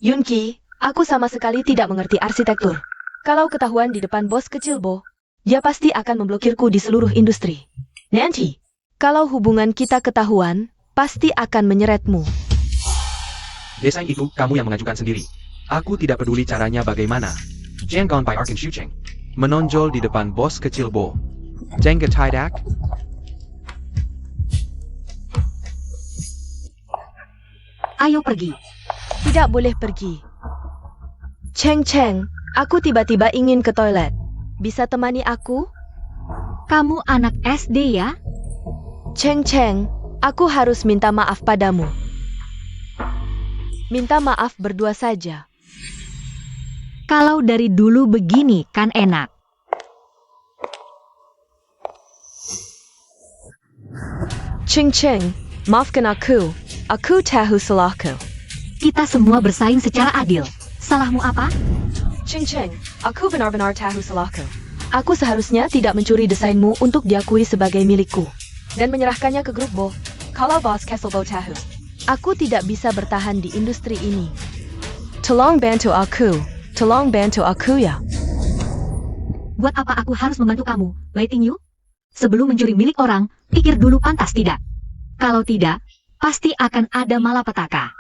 Yunqi, aku sama sekali tidak mengerti arsitektur. Kalau ketahuan di depan bos kecil Bo, dia pasti akan memblokirku di seluruh industri. Nanti, kalau hubungan kita ketahuan, pasti akan menyeretmu. Desain itu kamu yang mengajukan sendiri. Aku tidak peduli caranya bagaimana. Jian Gong by Arkin Shucheng menonjol di depan bos kecil Bo. Jenga Tidak. Ayo pergi. Tidak boleh pergi. Cheng Cheng, aku tiba-tiba ingin ke toilet. Bisa temani aku? Kamu anak SD ya? Cheng Cheng, aku harus minta maaf padamu. Minta maaf berdua saja. Kalau dari dulu begini kan enak. Cheng Cheng, maafkan aku. Aku tahu salahku. Kita semua bersaing secara adil. Salahmu apa? Cheng Cheng, aku benar-benar tahu salahku. Aku seharusnya tidak mencuri desainmu untuk diakui sebagai milikku dan menyerahkannya ke grup Bo. Kalau bos Castle Bo tahu, aku tidak bisa bertahan di industri ini. Tolong bantu aku ya. Buat apa aku harus membantu kamu, Wei Tingyu? Sebelum mencuri milik orang, pikir dulu pantas tidak. Kalau tidak, pasti akan ada malapetaka.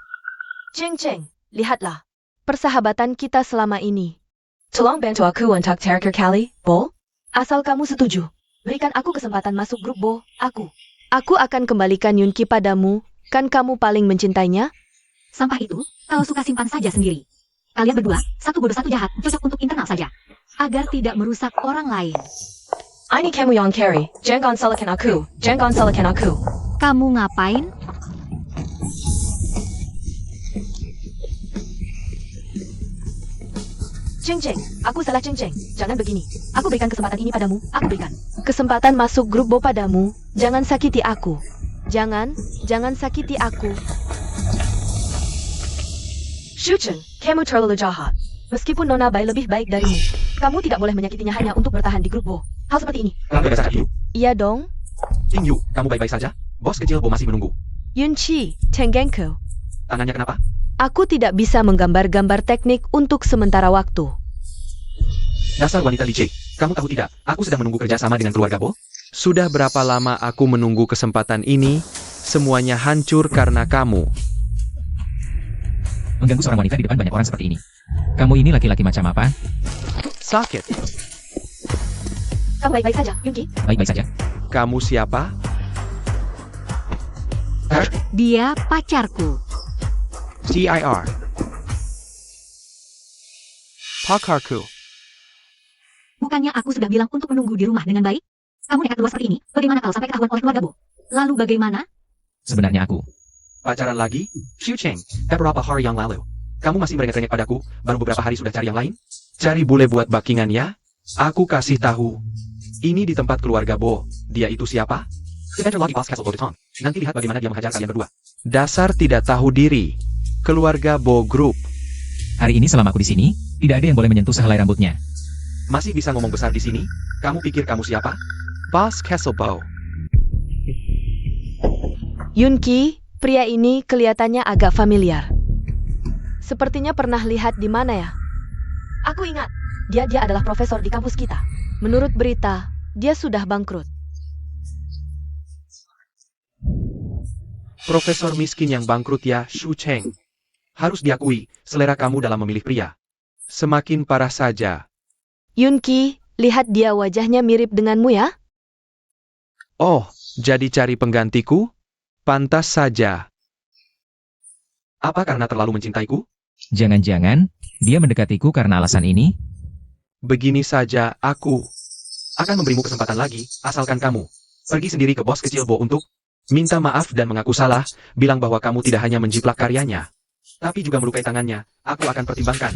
Cheng Cheng, lihatlah. Persahabatan kita selama ini. Tolong bantu aku untuk terakhir kali, Bo. Asal kamu setuju, berikan aku kesempatan masuk grup Bo, aku. Aku akan kembalikan Yunki padamu, kan kamu paling mencintainya? Sampah itu, kau suka simpan saja sendiri. Kalian berdua, satu bodoh satu jahat, cocok untuk internal saja. Agar tidak merusak orang lain. Ini kamu yang carry, jangan salahkan aku. Kamu ngapain? Cheng Cheng, aku salah Cheng Cheng. Jangan begini. Aku berikan kesempatan ini padamu. Aku berikan kesempatan masuk grup Bo padamu. Jangan sakiti aku. Jangan sakiti aku. Shuchen, kamu terlalu jahat. Meskipun Nona Bai lebih baik darimu, kamu tidak boleh menyakitinya hanya untuk bertahan di grup Bo. Hal seperti ini. Kamu berdasarkan Yu. Iya dong. Ting Yu, kamu baik-baik saja? Bos kecil Bo masih menunggu. Yunchi, Tengenko. Tangannya kenapa? Aku tidak bisa menggambar-gambar teknik untuk sementara waktu. Dasar wanita licik. Kamu tahu tidak, aku sedang menunggu kerjasama dengan keluarga Bo. Sudah berapa lama aku menunggu kesempatan ini? Semuanya hancur karena kamu. Mengganggu seorang wanita di depan banyak orang seperti ini. Kamu ini laki-laki macam apa? Sakit. Kamu baik-baik saja, Yunki? Baik-baik saja. Kamu siapa? Dia pacarku. TIR. Pakarku. Bukannya aku sudah bilang untuk menunggu di rumah dengan baik? Kamu nekat keluar seperti ini, bagaimana kalau sampai ketahuan oleh keluarga Bo? Lalu bagaimana? Sebenarnya aku. Pacaran lagi? Shucheng, beberapa hari yang lalu. Kamu masih merengek-rengek padaku, baru beberapa hari sudah cari yang lain? Cari bule buat backingan ya? Aku kasih tahu. Ini di tempat keluarga Bo. Dia itu siapa? Defender Lobby Boss Castle Bo Detong. Nanti lihat bagaimana dia menghajar kalian berdua. Dasar tidak tahu diri. Keluarga Bo Group. Hari ini selama aku di sini, tidak ada yang boleh menyentuh sehelai rambutnya. Masih bisa ngomong besar di sini? Kamu pikir kamu siapa? Boss Castle Bo. Yunki, pria ini kelihatannya agak familiar. Sepertinya pernah lihat di mana ya? Aku ingat, dia adalah profesor di kampus kita. Menurut berita, dia sudah bangkrut. Profesor miskin yang bangkrut ya, Shucheng. Harus diakui, selera kamu dalam memilih pria. Semakin parah saja. Yunki, lihat dia wajahnya mirip denganmu ya? Oh, jadi cari penggantiku? Pantas saja. Apa karena terlalu mencintaiku? Jangan-jangan, dia mendekatiku karena alasan ini? Begini saja, aku akan memberimu kesempatan lagi, asalkan kamu pergi sendiri ke bos kecil Bo untuk minta maaf dan mengaku salah, bilang bahwa kamu tidak hanya menjiplak karyanya, tapi juga melukai tangannya. Aku akan pertimbangkan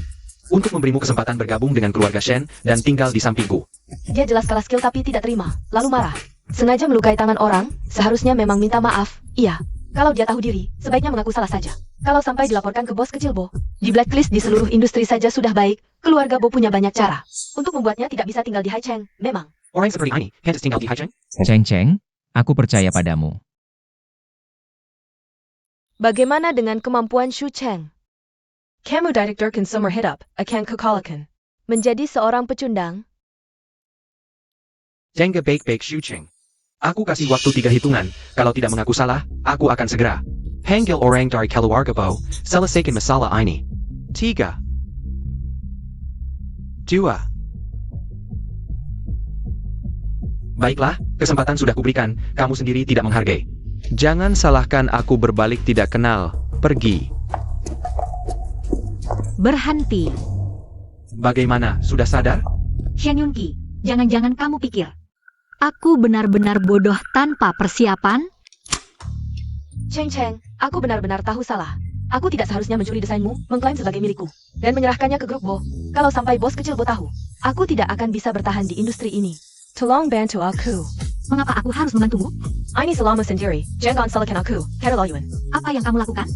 untuk memberimu kesempatan bergabung dengan keluarga Shen dan tinggal di sampingku. Dia jelas kalah skill tapi tidak terima, lalu marah. Sengaja melukai tangan orang, seharusnya memang minta maaf. Iya, kalau dia tahu diri, sebaiknya mengaku salah saja. Kalau sampai dilaporkan ke bos kecil Bo, di blacklist di seluruh industri saja sudah baik, keluarga Bo punya banyak cara untuk membuatnya tidak bisa tinggal di Haicheng, memang. Orang seperti ini, harus tinggal di Haicheng? Cheng Cheng, aku percaya padamu. Bagaimana dengan kemampuan Shu Cheng? Kamu Director Consumer Hit Up, akan kukalakan. Menjadi seorang pecundang, Jangan baik-baik Shucheng. Aku kasih waktu 3 hitungan, kalau tidak mengaku salah, aku akan segera. Panggil orang dari keluarga Bo, selesaikan masalah ini. 3, 2. Baiklah, kesempatan sudah kuberikan, kamu sendiri tidak menghargai. Jangan salahkan aku berbalik tidak kenal, pergi. Berhenti. Bagaimana, sudah sadar? Shen Yunqi, jangan-jangan kamu pikir aku benar-benar bodoh tanpa persiapan? Cheng Cheng, aku benar-benar tahu salah. Aku tidak seharusnya mencuri desainmu, mengklaim sebagai milikku, dan menyerahkannya ke grup Bo. Kalau sampai bos kecil Bo tahu, aku tidak akan bisa bertahan di industri ini. Tolong bantu aku. Mengapa aku harus membantumu? Ini selama sendiri, jangan salahkan aku, Katalayuan. Apa yang kamu lakukan?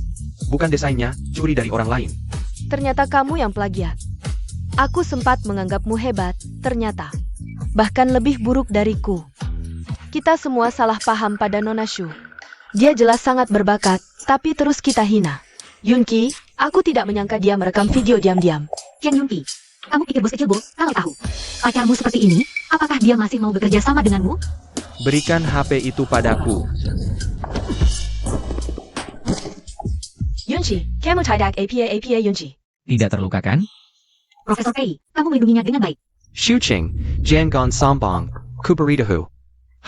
Bukan desainnya, curi dari orang lain. Ternyata kamu yang plagiat. Aku sempat menganggapmu hebat, ternyata. Bahkan lebih buruk dariku. Kita semua salah paham pada Nona Shu. Dia jelas sangat berbakat, tapi terus kita hina. Yunqi, aku tidak menyangka dia merekam video diam-diam. Shen Yunqi, kamu pikir bos kecil Bo kalau tahu pacarmu seperti ini, apakah dia masih mau bekerja sama denganmu? Berikan HP itu padaku. Yunqi, kamu tidak apa Yunqi. Tidak terluka kan? Profesor Pei, kamu melindunginya dengan baik. Shucheng, jangan sombong, kuberitahu.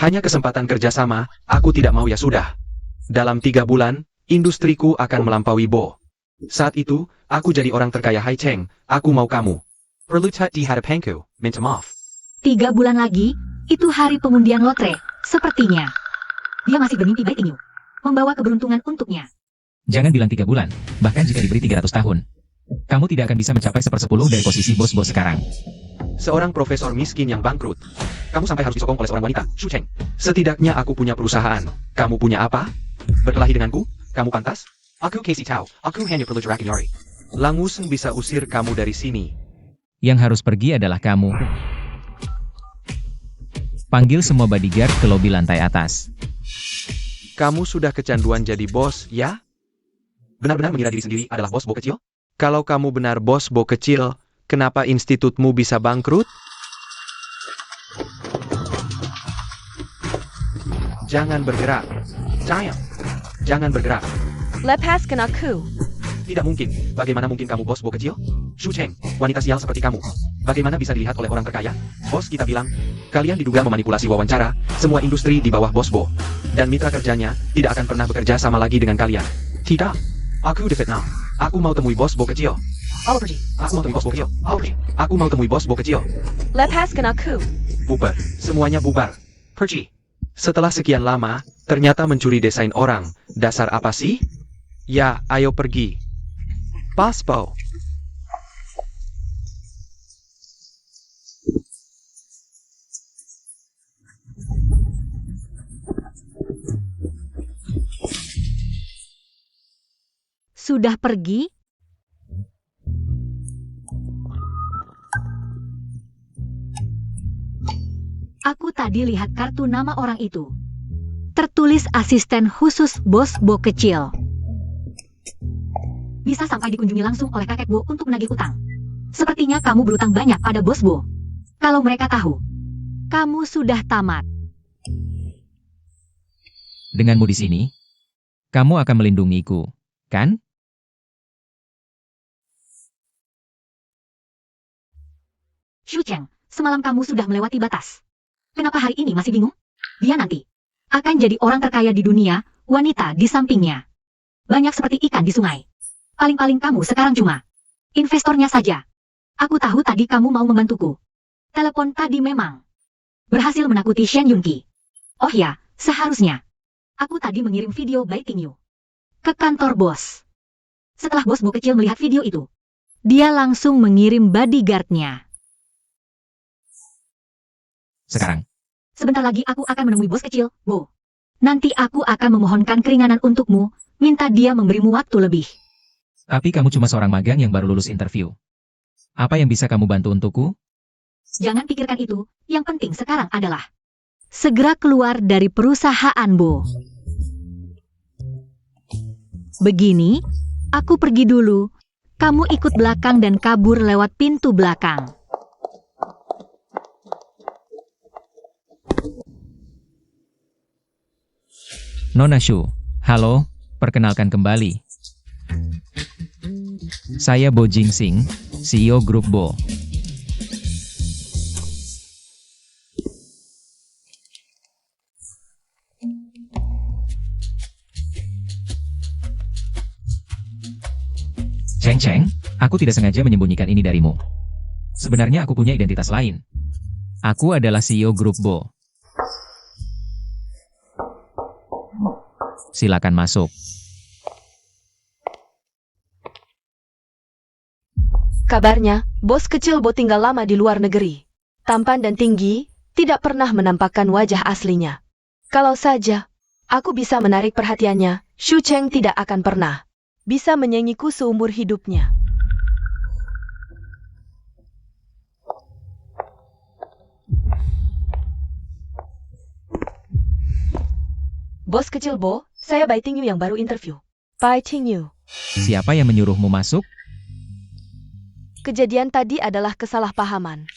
Hanya kesempatan kerjasama, aku tidak mau ya sudah. Dalam 3 bulan, industriku akan melampaui Bo. Saat itu, aku jadi orang terkaya Hai Cheng, aku mau kamu. Perlu tak di hadapanku, minta maaf. 3 bulan lagi, itu hari pengundian lotre, sepertinya. Dia masih bermimpi baik ini, membawa keberuntungan untuknya. Jangan bilang 3 bulan, bahkan jika diberi 300 tahun. Kamu tidak akan bisa mencapai 1/10 dari posisi bos-bos sekarang. Seorang profesor miskin yang bangkrut. Kamu sampai harus disokong oleh seorang wanita, Shucheng. Setidaknya aku punya perusahaan. Kamu punya apa? Berkelahi denganku? Kamu pantas? Aku Casey Tao, aku hanya perlu jerakin Yori. Langsung bisa usir kamu dari sini. Yang harus pergi adalah kamu. Panggil semua bodyguard ke lobi lantai atas. Kamu sudah kecanduan jadi bos, ya? Benar-benar mengira diri sendiri adalah bos Bo kecil? Kalau kamu benar bos Bo kecil, kenapa institutmu bisa bangkrut? Jangan bergerak. Jangan bergerak. Lepaskan aku. Tidak mungkin. Bagaimana mungkin kamu bos Bo kecil? Shucheng, wanita sial seperti kamu. Bagaimana bisa dilihat oleh orang terkaya? Bos kita bilang, kalian diduga memanipulasi wawancara, semua industri di bawah bos Bo. Dan mitra kerjanya tidak akan pernah bekerja sama lagi dengan kalian. Tidak. Aku difitnah. Aku mau temui bos Bo kecil. Aku pergi. Aku mau temui bos Bo kecil. Aku mau temui bos Bo kecil. Lepaskan aku. Bubar. Semuanya bubar. Pergi. Setelah sekian lama, ternyata mencuri desain orang. Dasar apa sih? Ya, ayo pergi. Bos Bo. Sudah pergi? Aku tadi lihat kartu nama orang itu. Tertulis asisten khusus bos Bo kecil. Bisa sampai dikunjungi langsung oleh kakek Bo untuk menagih utang. Sepertinya kamu berutang banyak pada bos Bo. Kalau mereka tahu, kamu sudah tamat. Denganmu di sini, kamu akan melindungiku, kan? Shucheng, semalam kamu sudah melewati batas. Kenapa hari ini masih bingung? Dia nanti akan jadi orang terkaya di dunia, wanita di sampingnya. Banyak seperti ikan di sungai. Paling-paling kamu sekarang cuma investornya saja. Aku tahu tadi kamu mau membantuku. Telepon tadi memang berhasil menakuti Shen Yunqi. Oh ya, seharusnya aku tadi mengirim video baiting you ke kantor bos. Setelah bos Bo kecil melihat video itu, dia langsung mengirim bodyguard-nya. Sekarang. Sebentar lagi aku akan menemui bos kecil, Bo. Nanti aku akan memohonkan keringanan untukmu, minta dia memberimu waktu lebih. Tapi kamu cuma seorang magang yang baru lulus interview. Apa yang bisa kamu bantu untukku? Jangan pikirkan itu, yang penting sekarang adalah segera keluar dari perusahaan Bo. Begini, aku pergi dulu, kamu ikut belakang dan kabur lewat pintu belakang. Nona Shu, halo, perkenalkan kembali. Saya Bo Jingsing, CEO Grup Bo. Cheng, aku tidak sengaja menyembunyikan ini darimu. Sebenarnya aku punya identitas lain. Aku adalah CEO Grup Bo. Silakan masuk. Kabarnya, bos kecil Bo tinggal lama di luar negeri. Tampan dan tinggi, tidak pernah menampakkan wajah aslinya. Kalau saja aku bisa menarik perhatiannya, Shu Cheng tidak akan pernah bisa menyanyiku seumur hidupnya. Bos kecil Bo, saya Bai Tingyu yang baru interview. Bai Tingyu. Siapa yang menyuruhmu masuk? Kejadian tadi adalah kesalahpahaman.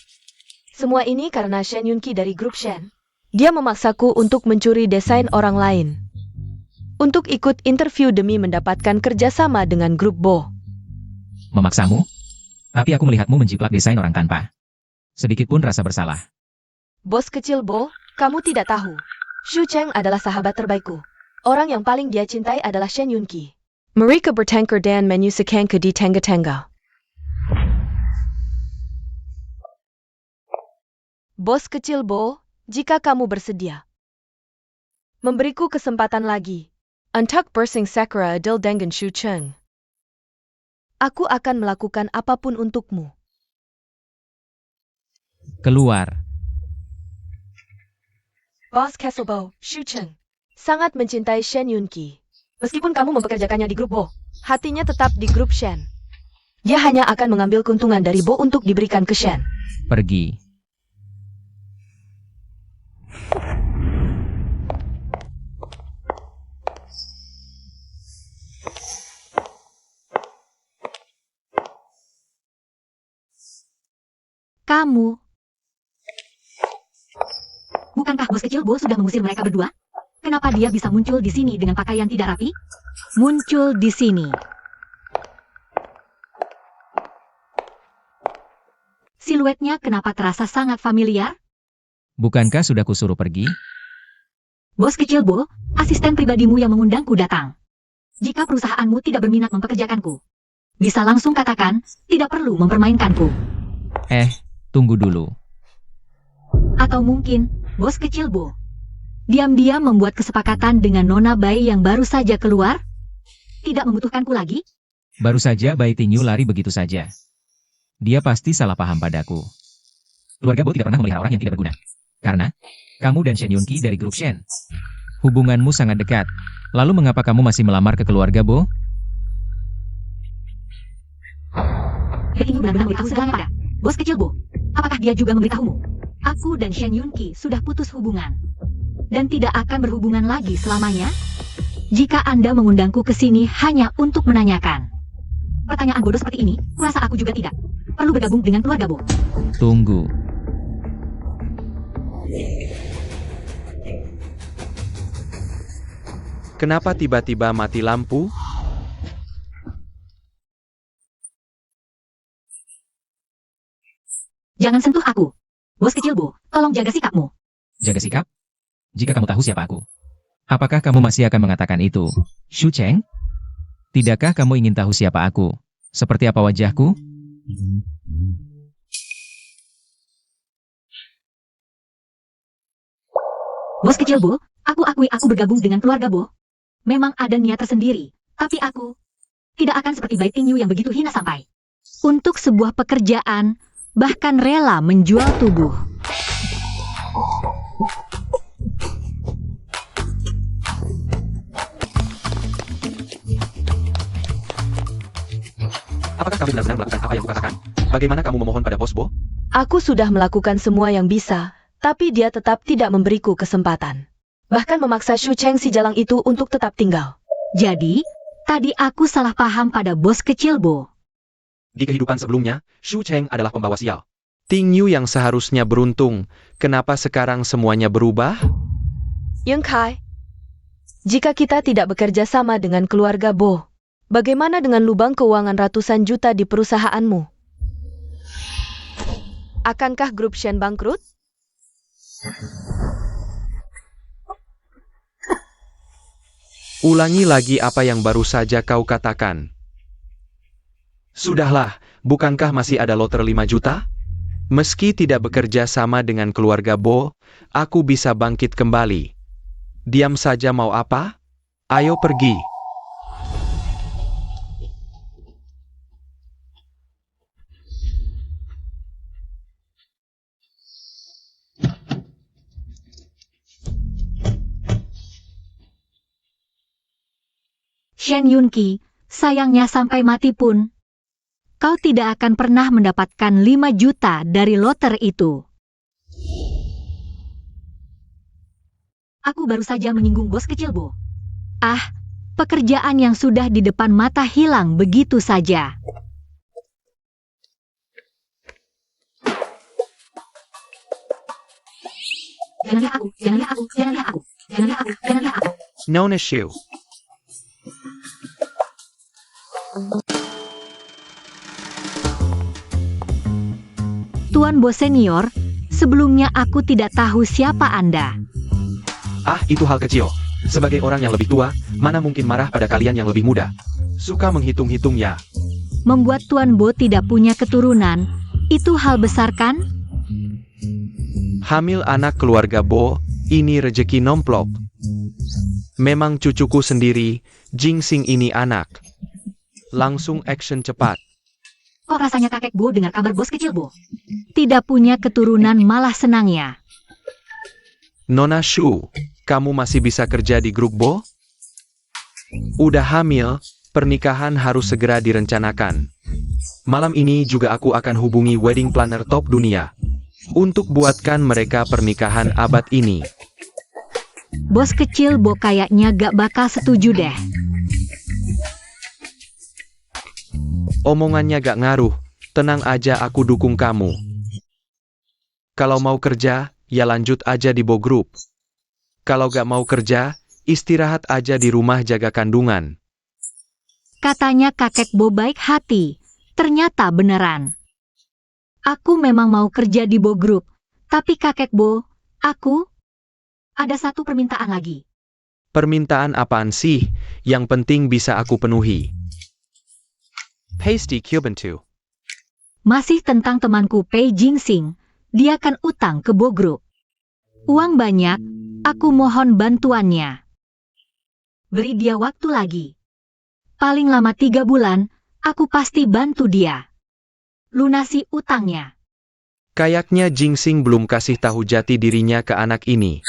Semua ini karena Shen Yunqi dari grup Shen. Dia memaksaku untuk mencuri desain orang lain. Untuk ikut interview demi mendapatkan kerjasama dengan grup Bo. Memaksamu? Tapi aku melihatmu menjiplak desain orang tanpa sedikit pun rasa bersalah. Bos kecil Bo, kamu tidak tahu. Shu Cheng adalah sahabat terbaikku. Orang yang paling dia cintai adalah Shen Yunqi. Mereka bertengkar dan menyusahkan di tengah-tengah. Bos kecil Bo, jika kamu bersedia memberiku kesempatan lagi untuk bersing Sakura Adil dengan Shu Cheng, aku akan melakukan apapun untukmu. Keluar. Bos Castle Bo, Shu Cheng sangat mencintai Shen Yunqi. Meskipun kamu mempekerjakannya di grup Bo, hatinya tetap di grup Shen. Dia hanya akan mengambil keuntungan dari Bo untuk diberikan ke Shen. Pergi. Kamu. Bukankah bos kecil Bo sudah mengusir mereka berdua? Kenapa dia bisa muncul di sini dengan pakaian tidak rapi? Muncul di sini. Siluetnya kenapa terasa sangat familiar? Bukankah sudah kusuruh pergi? Bos kecil Bo, asisten pribadimu yang mengundangku datang. Jika perusahaanmu tidak berminat mempekerjakanku, bisa langsung katakan, tidak perlu mempermainkanku. Tunggu dulu. Atau mungkin, bos kecil Bo, diam-diam membuat kesepakatan dengan Nona Bai yang baru saja keluar? Tidak membutuhkanku lagi? Baru saja Bai Tingyu lari begitu saja. Dia pasti salah paham padaku. Keluarga Bo tidak pernah memelihara orang yang tidak berguna. Karena kamu dan Shen Yunqi dari grup Shen, hubunganmu sangat dekat. Lalu mengapa kamu masih melamar ke keluarga Bo? Ini benar-benar memberitahu segalanya pada bos kecil Bo. Apakah dia juga memberitahumu? Aku dan Shen Yunqi sudah putus hubungan. Dan tidak akan berhubungan lagi selamanya? Jika Anda mengundangku ke sini hanya untuk menanyakan pertanyaan bodoh seperti ini, kurasa aku juga tidak perlu bergabung dengan keluarga Bo. Tunggu. Kenapa tiba-tiba mati lampu? Jangan sentuh aku. Bos kecil Bo, tolong jaga sikapmu. Jaga sikap? Jika kamu tahu siapa aku, apakah kamu masih akan mengatakan itu? Shu Cheng? Tidakkah kamu ingin tahu siapa aku? Seperti apa wajahku? Bos kecil Bo, aku akui aku bergabung dengan keluarga Bo. Memang ada niat tersendiri, tapi aku tidak akan seperti Bai Tingyu yang begitu hina sampai untuk sebuah pekerjaan, bahkan rela menjual tubuh. Apakah kamu benar-benar melakukan apa yang kukatakan? Bagaimana kamu memohon pada bos Bo? Aku sudah melakukan semua yang bisa, tapi dia tetap tidak memberiku kesempatan. Bahkan memaksa Shu Cheng si jalang itu untuk tetap tinggal. Jadi, tadi aku salah paham pada bos kecil Bo. Di kehidupan sebelumnya, Shu Cheng adalah pembawa sial. Tingyu yang seharusnya beruntung, kenapa sekarang semuanya berubah? Yang Kai, Jika kita tidak bekerja sama dengan keluarga Bo, bagaimana dengan lubang keuangan ratusan juta di perusahaanmu? Akankah grup Shen bangkrut? Ulangi lagi apa yang baru saja kau katakan. Sudahlah, bukankah masih ada loter 5 juta? Meski tidak bekerja sama dengan keluarga Bo, aku bisa bangkit kembali. Diam saja mau apa? Ayo pergi. Shen Yunqi, sayangnya sampai mati pun, kau tidak akan pernah mendapatkan 5 juta dari loter itu. Aku baru saja menyinggung bos kecil Bo. Ah, pekerjaan yang sudah di depan mata hilang begitu saja. Janganlah aku, janganlah aku, janganlah aku, janganlah aku, janganlah aku. Nona Shu. Tuan Bo Senior, sebelumnya aku tidak tahu siapa Anda. Ah, itu hal kecil. Sebagai orang yang lebih tua, mana mungkin marah pada kalian yang lebih muda. Suka menghitung-hitung ya. Membuat Tuan Bo tidak punya keturunan, itu hal besar kan? Hamil anak keluarga Bo, ini rejeki nomplok. Memang cucuku sendiri, Jingsing ini anak. Langsung action cepat. Kok rasanya kakek Bo dengar kabar bos kecil Bo? Tidak punya keturunan malah senangnya. Nona Shu, kamu masih bisa kerja di grup Bo? Udah hamil, pernikahan harus segera direncanakan. Malam ini juga aku akan hubungi wedding planner top dunia. Untuk buatkan mereka pernikahan abad ini. Bos kecil Bo kayaknya gak bakal setuju deh. Omongannya gak ngaruh, tenang aja aku dukung kamu. Kalau mau kerja, ya lanjut aja di Bo Group. Kalau gak mau kerja, istirahat aja di rumah jaga kandungan. Katanya kakek Bo baik hati, ternyata beneran. Aku memang mau kerja di Bo Group, tapi kakek Bo, aku ada satu permintaan lagi. Permintaan apaan sih? Yang penting bisa aku penuhi. Pasty Cuban 2. Masih tentang temanku Pei Jingsing, dia kan utang ke Bo Group. Uang banyak, aku mohon bantuannya. Beri dia waktu lagi. Paling lama 3 bulan, aku pasti bantu dia. Lunasi utangnya. Kayaknya Jingsing belum kasih tahu jati dirinya ke anak ini.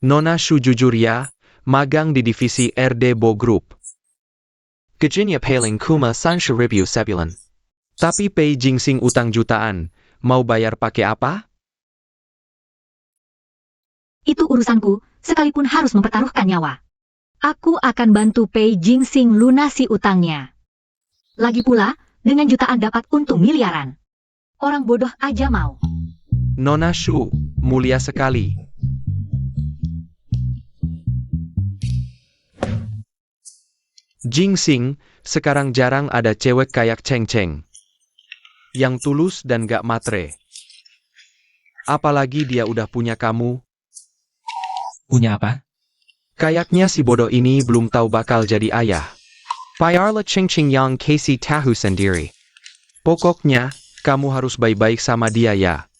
Nona Shu jujur ya, magang di divisi RD Bo Group. Gajinya paling cuma 30.000 sebulan. Tapi Pei Jingsing utang jutaan, mau bayar pakai apa? Itu urusanku, sekalipun harus mempertaruhkan nyawa. Aku akan bantu Pei Jingsing lunasi utangnya. Lagi pula, dengan jutaan dapat untung miliaran. Orang bodoh aja mau. Nona Shu, mulia sekali. Jingsing, sekarang jarang ada cewek kayak Cheng Cheng. Yang tulus dan gak matre. Apalagi dia udah punya kamu. Punya apa? Kayaknya si bodoh ini belum tahu bakal jadi ayah. Payarla Cheng Cheng yang Casey tahu sendiri. Pokoknya, kamu harus baik-baik sama dia ya.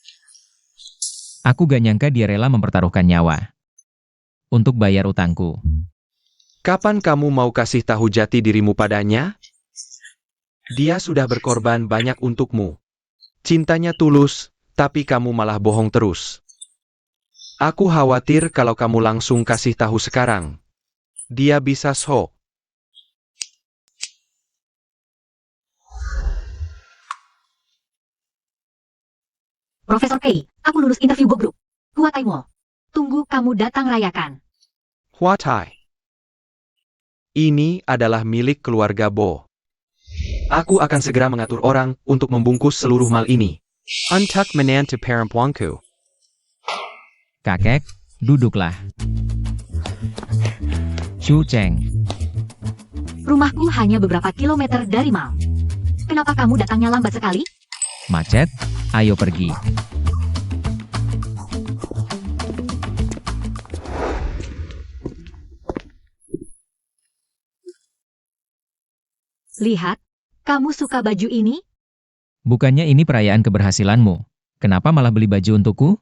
Aku gak nyangka dia rela mempertaruhkan nyawa untuk bayar utangku. Kapan kamu mau kasih tahu jati dirimu padanya? Dia sudah berkorban banyak untukmu. Cintanya tulus, tapi kamu malah bohong terus. Aku khawatir kalau kamu langsung kasih tahu sekarang. Dia bisa shock. Profesor Pei, aku lulus interview Bo Group. Huatai Mall. Tunggu kamu datang rayakan. Huatai. Ini adalah milik keluarga Bo. Aku akan segera mengatur orang untuk membungkus seluruh mal ini. Untuk menantu perempuanku. Kakek, duduklah. Shu Cheng. Rumahku hanya beberapa kilometer dari mall. Kenapa kamu datangnya lambat sekali? Macet? Ayo pergi. Lihat, kamu suka baju ini? Bukannya ini perayaan keberhasilanmu? Kenapa malah beli baju untukku?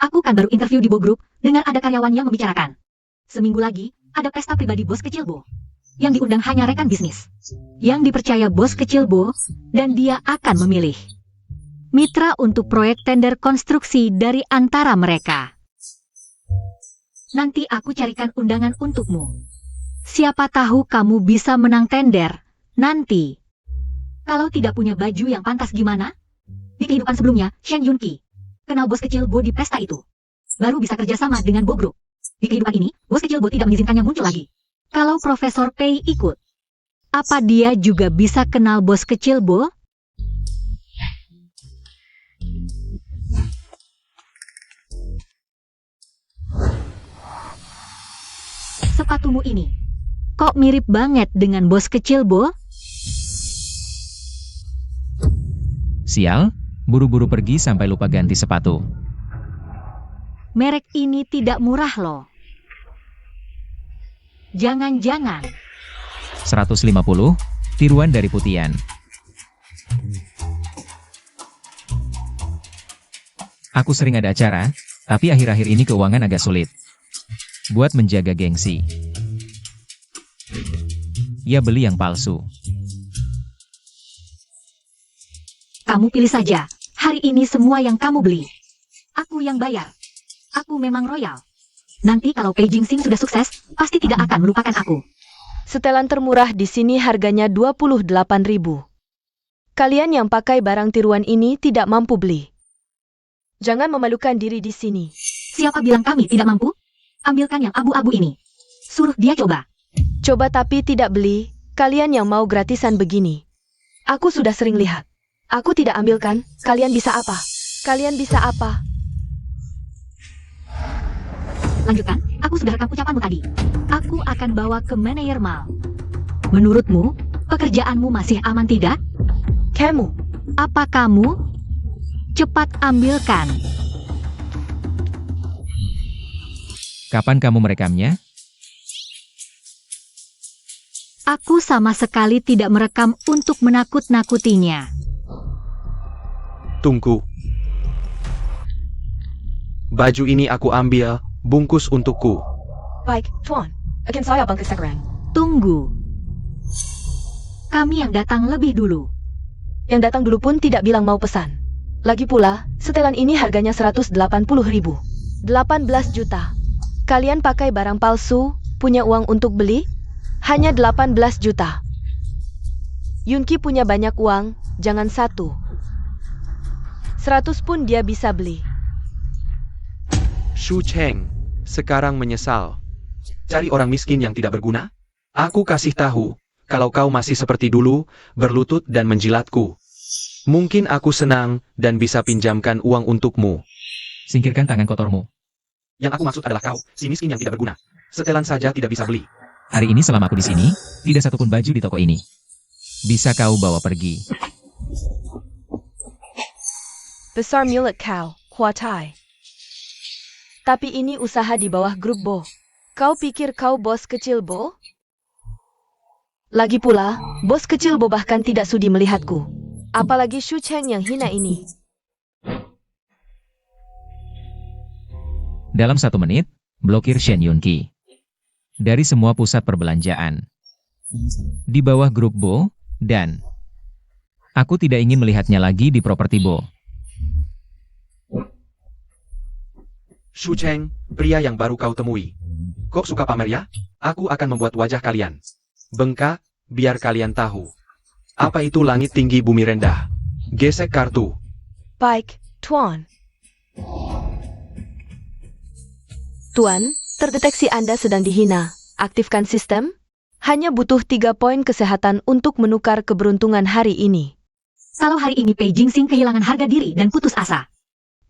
Aku kan baru interview di Bo Group, dengan ada karyawan yang membicarakan. Seminggu lagi, ada pesta pribadi bos kecil Bo. Yang diundang hanya rekan bisnis. Yang dipercaya bos kecil Bo, dan dia akan memilih mitra untuk proyek tender konstruksi dari antara mereka. Nanti aku carikan undangan untukmu. Siapa tahu kamu bisa menang tender nanti. Kalau tidak punya baju yang pantas gimana? Di kehidupan sebelumnya, Shen Yunki kenal bos kecil Bo di pesta itu. Baru bisa kerjasama dengan Bo Group. Di kehidupan ini, bos kecil Bo tidak mengizinkannya muncul lagi. Kalau Profesor Pei ikut, apa dia juga bisa kenal bos kecil Bo? Sepatumu ini, kok mirip banget dengan bos kecil Bo? Sial, buru-buru pergi sampai lupa ganti sepatu. Merek ini tidak murah loh. Jangan-jangan 150, tiruan dari Putian. Aku sering ada acara, tapi akhir-akhir ini keuangan agak sulit. Buat menjaga gengsi, ya beli yang palsu. kamu pilih saja. Hari ini semua yang kamu beli, aku yang bayar. Aku memang royal. Nanti kalau Pei Jingxing sudah sukses, pasti tidak akan melupakan aku. Setelan termurah di sini harganya 28.000. Kalian yang pakai barang tiruan ini tidak mampu beli. Jangan memalukan diri di sini. Siapa bilang kami tidak mampu? Ambilkan yang abu-abu ini. Suruh dia coba. Coba tapi tidak beli, kalian yang mau gratisan begini. Aku sudah sering lihat. Aku tidak ambilkan, kalian bisa apa? Kalian bisa apa? Lanjutkan, aku sudah rekam ucapanmu tadi. Aku akan bawa ke manajer mall. Menurutmu, pekerjaanmu masih aman tidak? Kamu, Apa kamu? Cepat ambilkan. Kapan kamu merekamnya? Aku sama sekali tidak merekam untuk menakut-nakutinya. Tunggu. Baju ini aku ambil, bungkus untukku. baik, Tuan. Akan saya bangkit sekarang. Tunggu. Kami yang datang lebih dulu. Yang datang dulu pun tidak bilang mau pesan. Lagi pula, setelan ini harganya 180.000. 18 juta. Kalian pakai barang palsu, punya uang untuk beli? Hanya 18 juta. Yunki punya banyak uang, jangan 100 pun dia bisa beli. Shu Cheng, sekarang menyesal. Cari orang miskin yang tidak berguna? Aku kasih tahu, kalau kau masih seperti dulu, berlutut dan menjilatku. Mungkin aku senang dan bisa pinjamkan uang untukmu. Singkirkan tangan kotormu. Yang aku maksud adalah kau, si miskin yang tidak berguna. Setelan saja tidak bisa beli. Hari ini selama aku di sini, tidak satupun baju di toko ini. Bisa kau bawa pergi. Besar milik kau, Huatai. Tapi ini usaha di bawah grup Bo. Kau pikir kau bos kecil Bo? Lagi pula, bos kecil Bo bahkan tidak sudi melihatku. Apalagi Shu Cheng yang hina ini. Dalam 1 menit, blokir Shen Yunki. Dari semua pusat perbelanjaan. Di bawah grup Bo, dan aku tidak ingin melihatnya lagi di properti Bo. Shu Cheng, pria yang baru kau temui. Kok suka pamer ya? Aku akan membuat wajah kalian bengkak, biar kalian tahu. Apa itu langit tinggi bumi rendah? Gesek kartu. Baik, Tuan. Tuan, terdeteksi Anda sedang dihina. Aktifkan sistem. Hanya butuh 3 poin kesehatan untuk menukar keberuntungan hari ini. Kalau hari ini Pei Jingxing kehilangan harga diri dan putus asa,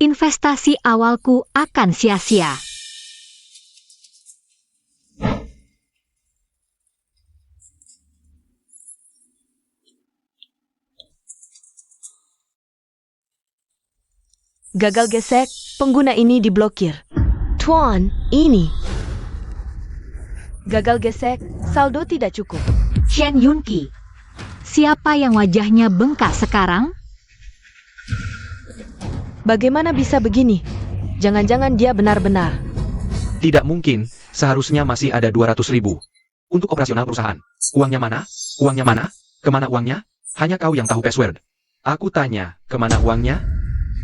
investasi awalku akan sia-sia. Gagal gesek, pengguna ini diblokir. Tuan, ini. Gagal gesek, saldo tidak cukup. Shen Yunqi. Siapa yang wajahnya bengkak sekarang? Bagaimana bisa begini? Jangan-jangan dia benar-benar. Tidak mungkin, seharusnya masih ada 200.000. Untuk operasional perusahaan. Uangnya mana? Uangnya mana? Kemana uangnya? Hanya kau yang tahu password. Aku tanya, kemana uangnya?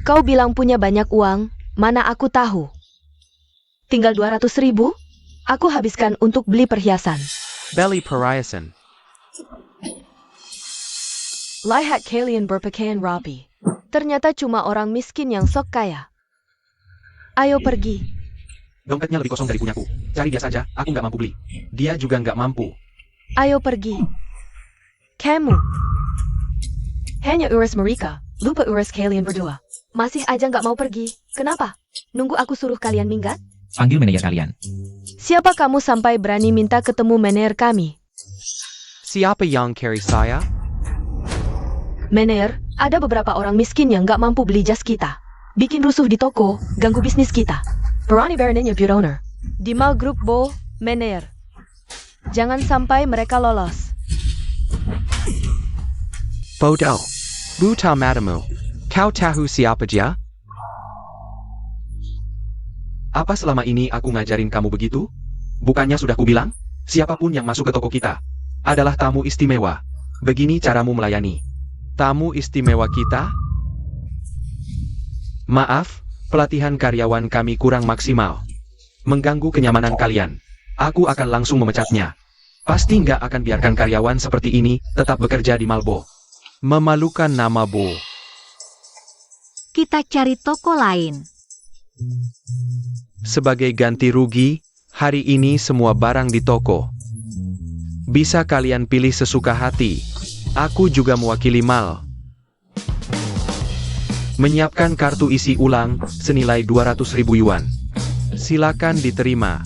Kau bilang punya banyak uang, mana aku tahu. Tinggal 200.000? Aku habiskan untuk beli perhiasan. Belly perhiasan. Lihat kalian berpakaian rapi. Ternyata cuma orang miskin yang sok kaya. Ayo pergi. Dompetnya lebih kosong dari punyaku. Cari dia saja, aku nggak mampu beli. Dia juga nggak mampu. Ayo pergi. Kamu. Hanya urus mereka, lupa urus kalian berdua. Masih aja nggak mau pergi. Kenapa? Nunggu aku suruh kalian minggat? Panggil manajer kalian. Siapa kamu sampai berani minta ketemu manajer kami? Siapa yang carry saya? Manajer, ada beberapa orang miskin yang nggak mampu beli jas kita. Bikin rusuh di toko, ganggu bisnis kita. Berani beraninya bureau owner. Di mal grup Bo, manajer. Jangan sampai mereka lolos. Bodoh. Buta matamu. Kau tahu siapa dia? Apa selama ini aku ngajarin kamu begitu? Bukannya sudah kubilang? Siapapun yang masuk ke toko kita adalah tamu istimewa. Begini caramu melayani tamu istimewa kita? Maaf, pelatihan karyawan kami kurang maksimal. Mengganggu kenyamanan kalian. Aku akan langsung memecatnya. Pasti nggak akan biarkan karyawan seperti ini tetap bekerja di Malbo. Memalukan nama Bo. Kita cari toko lain. Sebagai ganti rugi, hari ini semua barang di toko bisa kalian pilih sesuka hati. Aku juga mewakili Mal. Menyiapkan kartu isi ulang senilai 200.000 yuan. Silakan diterima.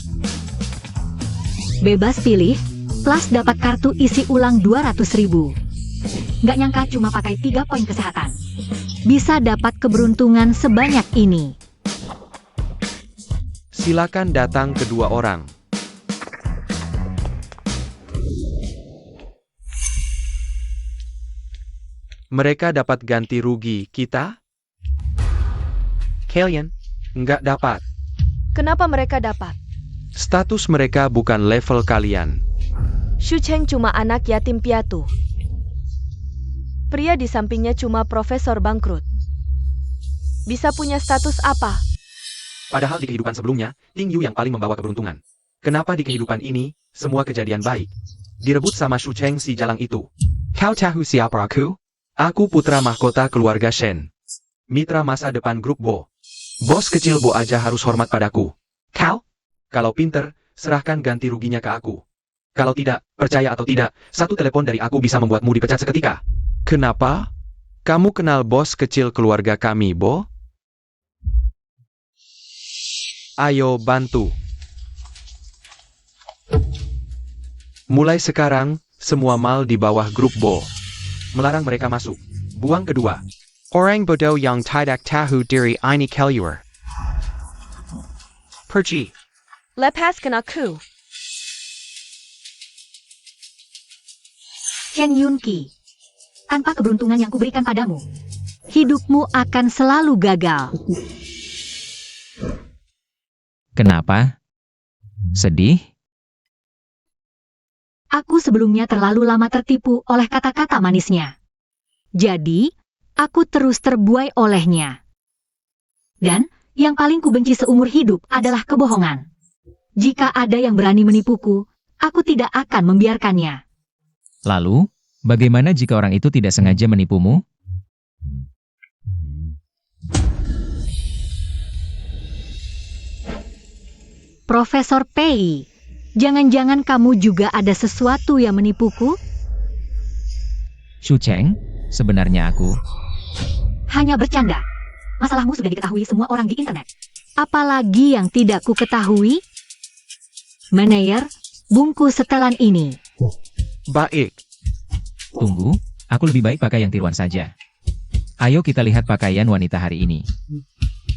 Bebas pilih, plus dapat kartu isi ulang 200.000. Nggak nyangka cuma pakai 3 poin kesehatan. Bisa dapat keberuntungan sebanyak ini. Silakan datang kedua orang. Mereka dapat ganti rugi kita? Kalian nggak dapat. Kenapa mereka dapat? Status mereka bukan level kalian. Shu Cheng cuma anak yatim piatu. Pria di sampingnya cuma profesor bangkrut. Bisa punya status apa? Padahal di kehidupan sebelumnya, Ting Yu yang paling membawa keberuntungan. Kenapa di kehidupan ini, semua kejadian baik? Direbut sama Shu Cheng si jalang itu. Kau tahu siapa aku? Aku putra mahkota keluarga Shen. Mitra masa depan grup Bo. Bos kecil Bo aja harus hormat padaku. Kau? Kalau pinter, serahkan ganti ruginya ke aku. Kalau tidak, percaya atau tidak, satu telepon dari aku bisa membuatmu dipecat seketika. Kenapa? Kamu kenal bos kecil keluarga kami, Bo? Ayo bantu. Mulai sekarang, semua mal di bawah grup Bo. Melarang mereka masuk. Buang kedua. Orang bodoh yang tidak tahu diri ini keluar. Pergi. Lepaskan aku. Shen Yunqi. Tanpa keberuntungan yang kuberikan padamu, hidupmu akan selalu gagal. Kenapa? Sedih? Aku sebelumnya terlalu lama tertipu oleh kata-kata manisnya. Jadi, aku terus terbuai olehnya. Dan, yang paling kubenci seumur hidup adalah kebohongan. Jika ada yang berani menipuku, aku tidak akan membiarkannya. Lalu, bagaimana jika orang itu tidak sengaja menipumu? Profesor Pei, jangan-jangan kamu juga ada sesuatu yang menipuku? Shu Cheng, sebenarnya aku... Hanya bercanda. Masalahmu sudah diketahui semua orang di internet. Apalagi yang tidak ku ketahui? Manajer, bungkus setelan ini. Baik. Tunggu, aku lebih baik pakai yang tiruan saja. Ayo kita lihat pakaian wanita hari ini.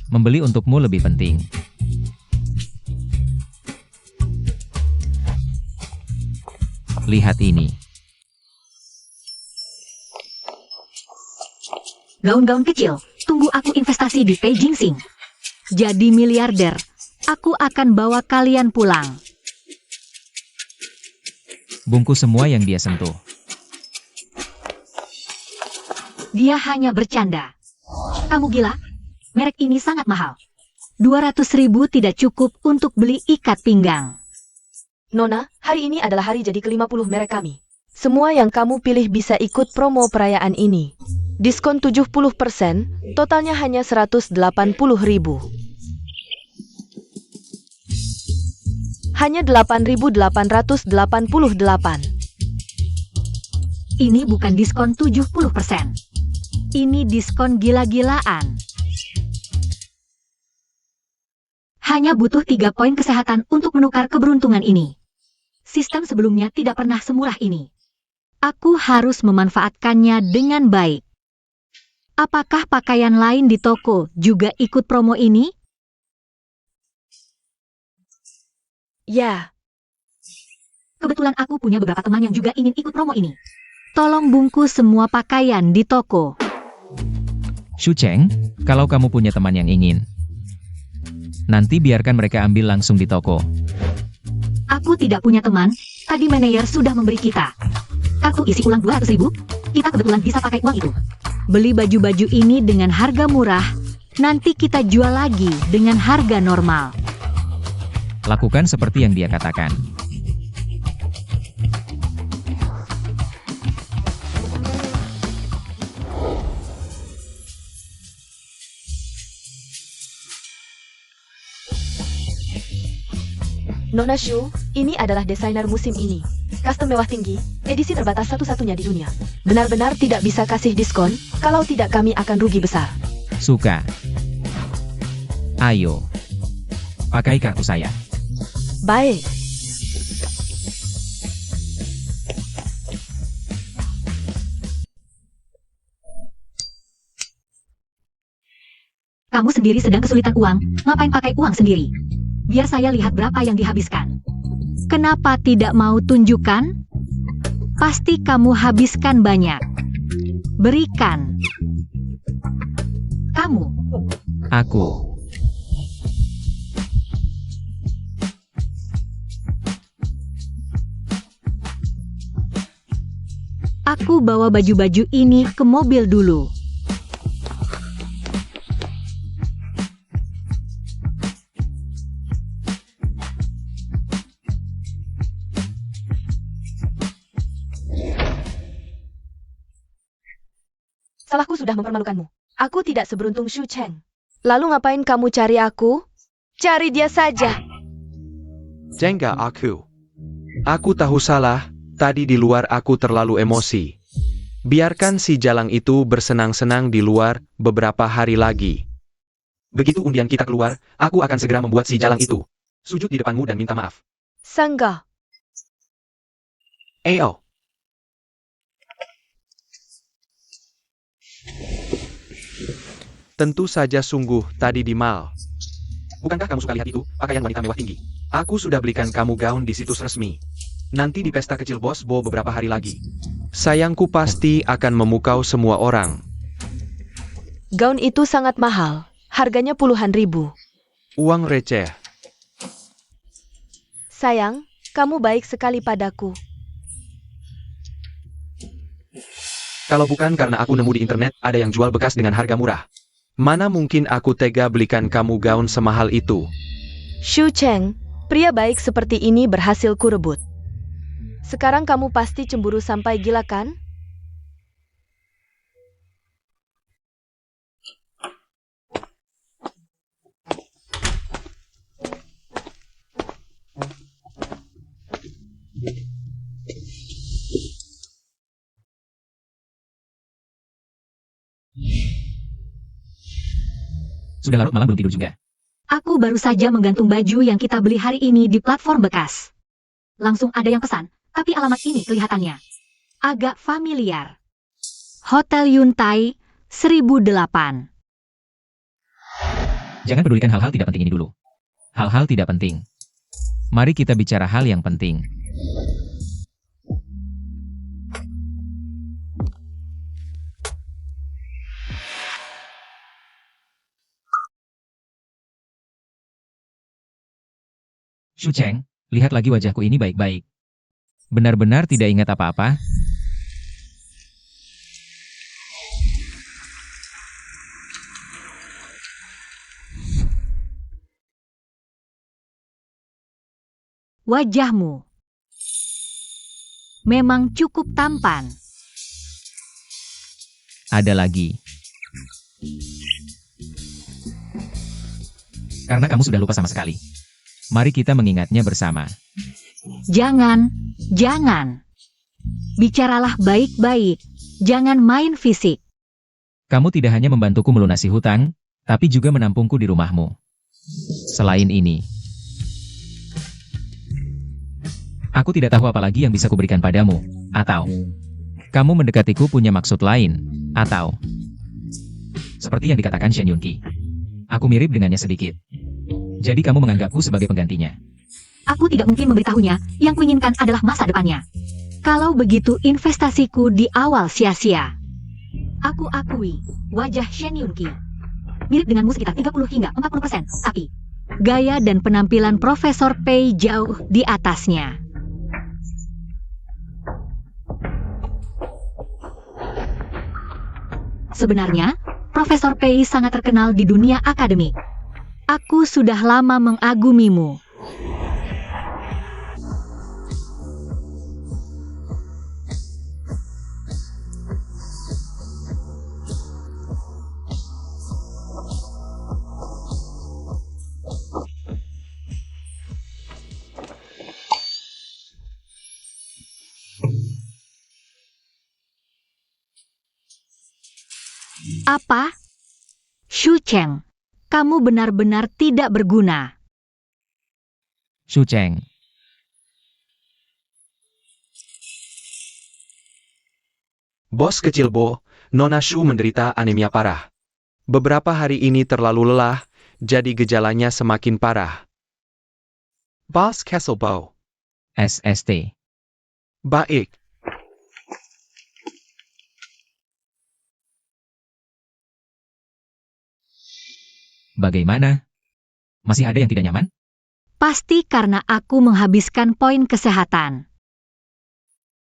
Membeli untukmu lebih penting. Lihat ini. Gaun-gaun kecil, tunggu aku investasi di Beijing Sing. Jadi miliarder, aku akan bawa kalian pulang. Bungkus semua yang dia sentuh. Dia hanya bercanda. Kamu gila? Merek ini sangat mahal. 200.000 tidak cukup untuk beli ikat pinggang. Nona, hari ini adalah hari jadi ke-50 merek kami. Semua yang kamu pilih bisa ikut promo perayaan ini. Diskon 70%, totalnya hanya 180.000. Hanya 8.888. Ini bukan diskon 70%. Ini diskon gila-gilaan. Hanya butuh 3 poin kesehatan untuk menukar keberuntungan ini. Sistem sebelumnya tidak pernah semurah ini. Aku harus memanfaatkannya dengan baik. Apakah pakaian lain di toko juga ikut promo ini? Ya, Kebetulan aku punya beberapa teman yang juga ingin ikut promo ini. Tolong bungkus semua pakaian di toko. Shu Cheng, kalau kamu punya teman yang ingin, nanti biarkan mereka ambil langsung di toko. Aku tidak punya teman, tadi manajer sudah memberi kita. Kartu isi ulang 200.000, kita kebetulan bisa pakai uang itu. Beli baju-baju ini dengan harga murah, nanti kita jual lagi dengan harga normal. Lakukan seperti yang dia katakan. Nona Shu, ini adalah desainer musim ini. Custom mewah tinggi, edisi terbatas satu-satunya di dunia. Benar-benar tidak bisa kasih diskon, kalau tidak kami akan rugi besar. Suka. Ayo. Pakai kartu saya. Baik. Kamu sendiri sedang kesulitan uang, ngapain pakai uang sendiri? Biar saya lihat berapa yang dihabiskan. Kenapa tidak mau tunjukkan? Pasti kamu habiskan banyak. Berikan. Kamu. Aku. Aku bawa baju-baju ini ke mobil dulu. Salahku sudah mempermalukanmu. Aku tidak seberuntung Shu Cheng. Lalu ngapain kamu cari aku? Cari dia saja. Jengga aku. Aku tahu salah, tadi di luar aku terlalu emosi. Biarkan si jalang itu bersenang-senang di luar beberapa hari lagi. Begitu undian kita keluar, aku akan segera membuat si jalang itu sujud di depanmu dan minta maaf. Sangga. Ayo. Tentu saja sungguh tadi di mall. Bukankah kamu suka lihat itu, pakaian wanita mewah tinggi? Aku sudah belikan kamu gaun di situs resmi. Nanti di pesta kecil Bos Bo beberapa hari lagi. Sayangku pasti akan memukau semua orang. Gaun itu sangat mahal. Harganya puluhan ribu. Uang receh. Sayang, kamu baik sekali padaku. Kalau bukan karena aku nemu di internet ada yang jual bekas dengan harga murah. Mana mungkin aku tega belikan kamu gaun semahal itu? Shu Cheng, pria baik seperti ini berhasil kurebut. Sekarang kamu pasti cemburu sampai gila kan? Sudah larut malam belum tidur juga. Aku baru saja menggantung baju yang kita beli hari ini di platform bekas. Langsung ada yang pesan, tapi alamat ini kelihatannya agak familiar. Hotel Yuntai, 1008. Jangan pedulikan hal-hal tidak penting ini dulu. Hal-hal tidak penting. Mari kita bicara hal yang penting. Shu Cheng, lihat lagi wajahku ini baik-baik. Benar-benar tidak ingat apa-apa? Wajahmu memang cukup tampan. Ada lagi. Karena kamu sudah lupa sama sekali. Mari kita mengingatnya bersama. Jangan. Bicaralah baik-baik. Jangan main fisik. Kamu tidak hanya membantuku melunasi hutang, tapi juga menampungku di rumahmu. Selain ini, aku tidak tahu apa lagi yang bisa kuberikan padamu, atau kamu mendekatiku punya maksud lain, atau seperti yang dikatakan Shen Yunqi. Aku mirip dengannya sedikit. Jadi kamu menganggapku sebagai penggantinya. Aku tidak mungkin memberitahunya, yang kuinginkan adalah masa depannya. Kalau begitu investasiku di awal sia-sia. Aku akui, wajah Shen Yunqi mirip denganmu sekitar 30 hingga 40%, tapi gaya dan penampilan Profesor Pei jauh di atasnya. Sebenarnya, Profesor Pei sangat terkenal di dunia akademik. Aku sudah lama mengagumimu. Apa? Shu Cheng, kamu benar-benar tidak berguna. Shu Cheng, Bos kecil Bo, Nona Shu menderita anemia parah. Beberapa hari ini terlalu lelah, jadi gejalanya semakin parah. Boss Castle Bo. SST. Baik. Bagaimana? Masih ada yang tidak nyaman? Pasti karena aku menghabiskan poin kesehatan.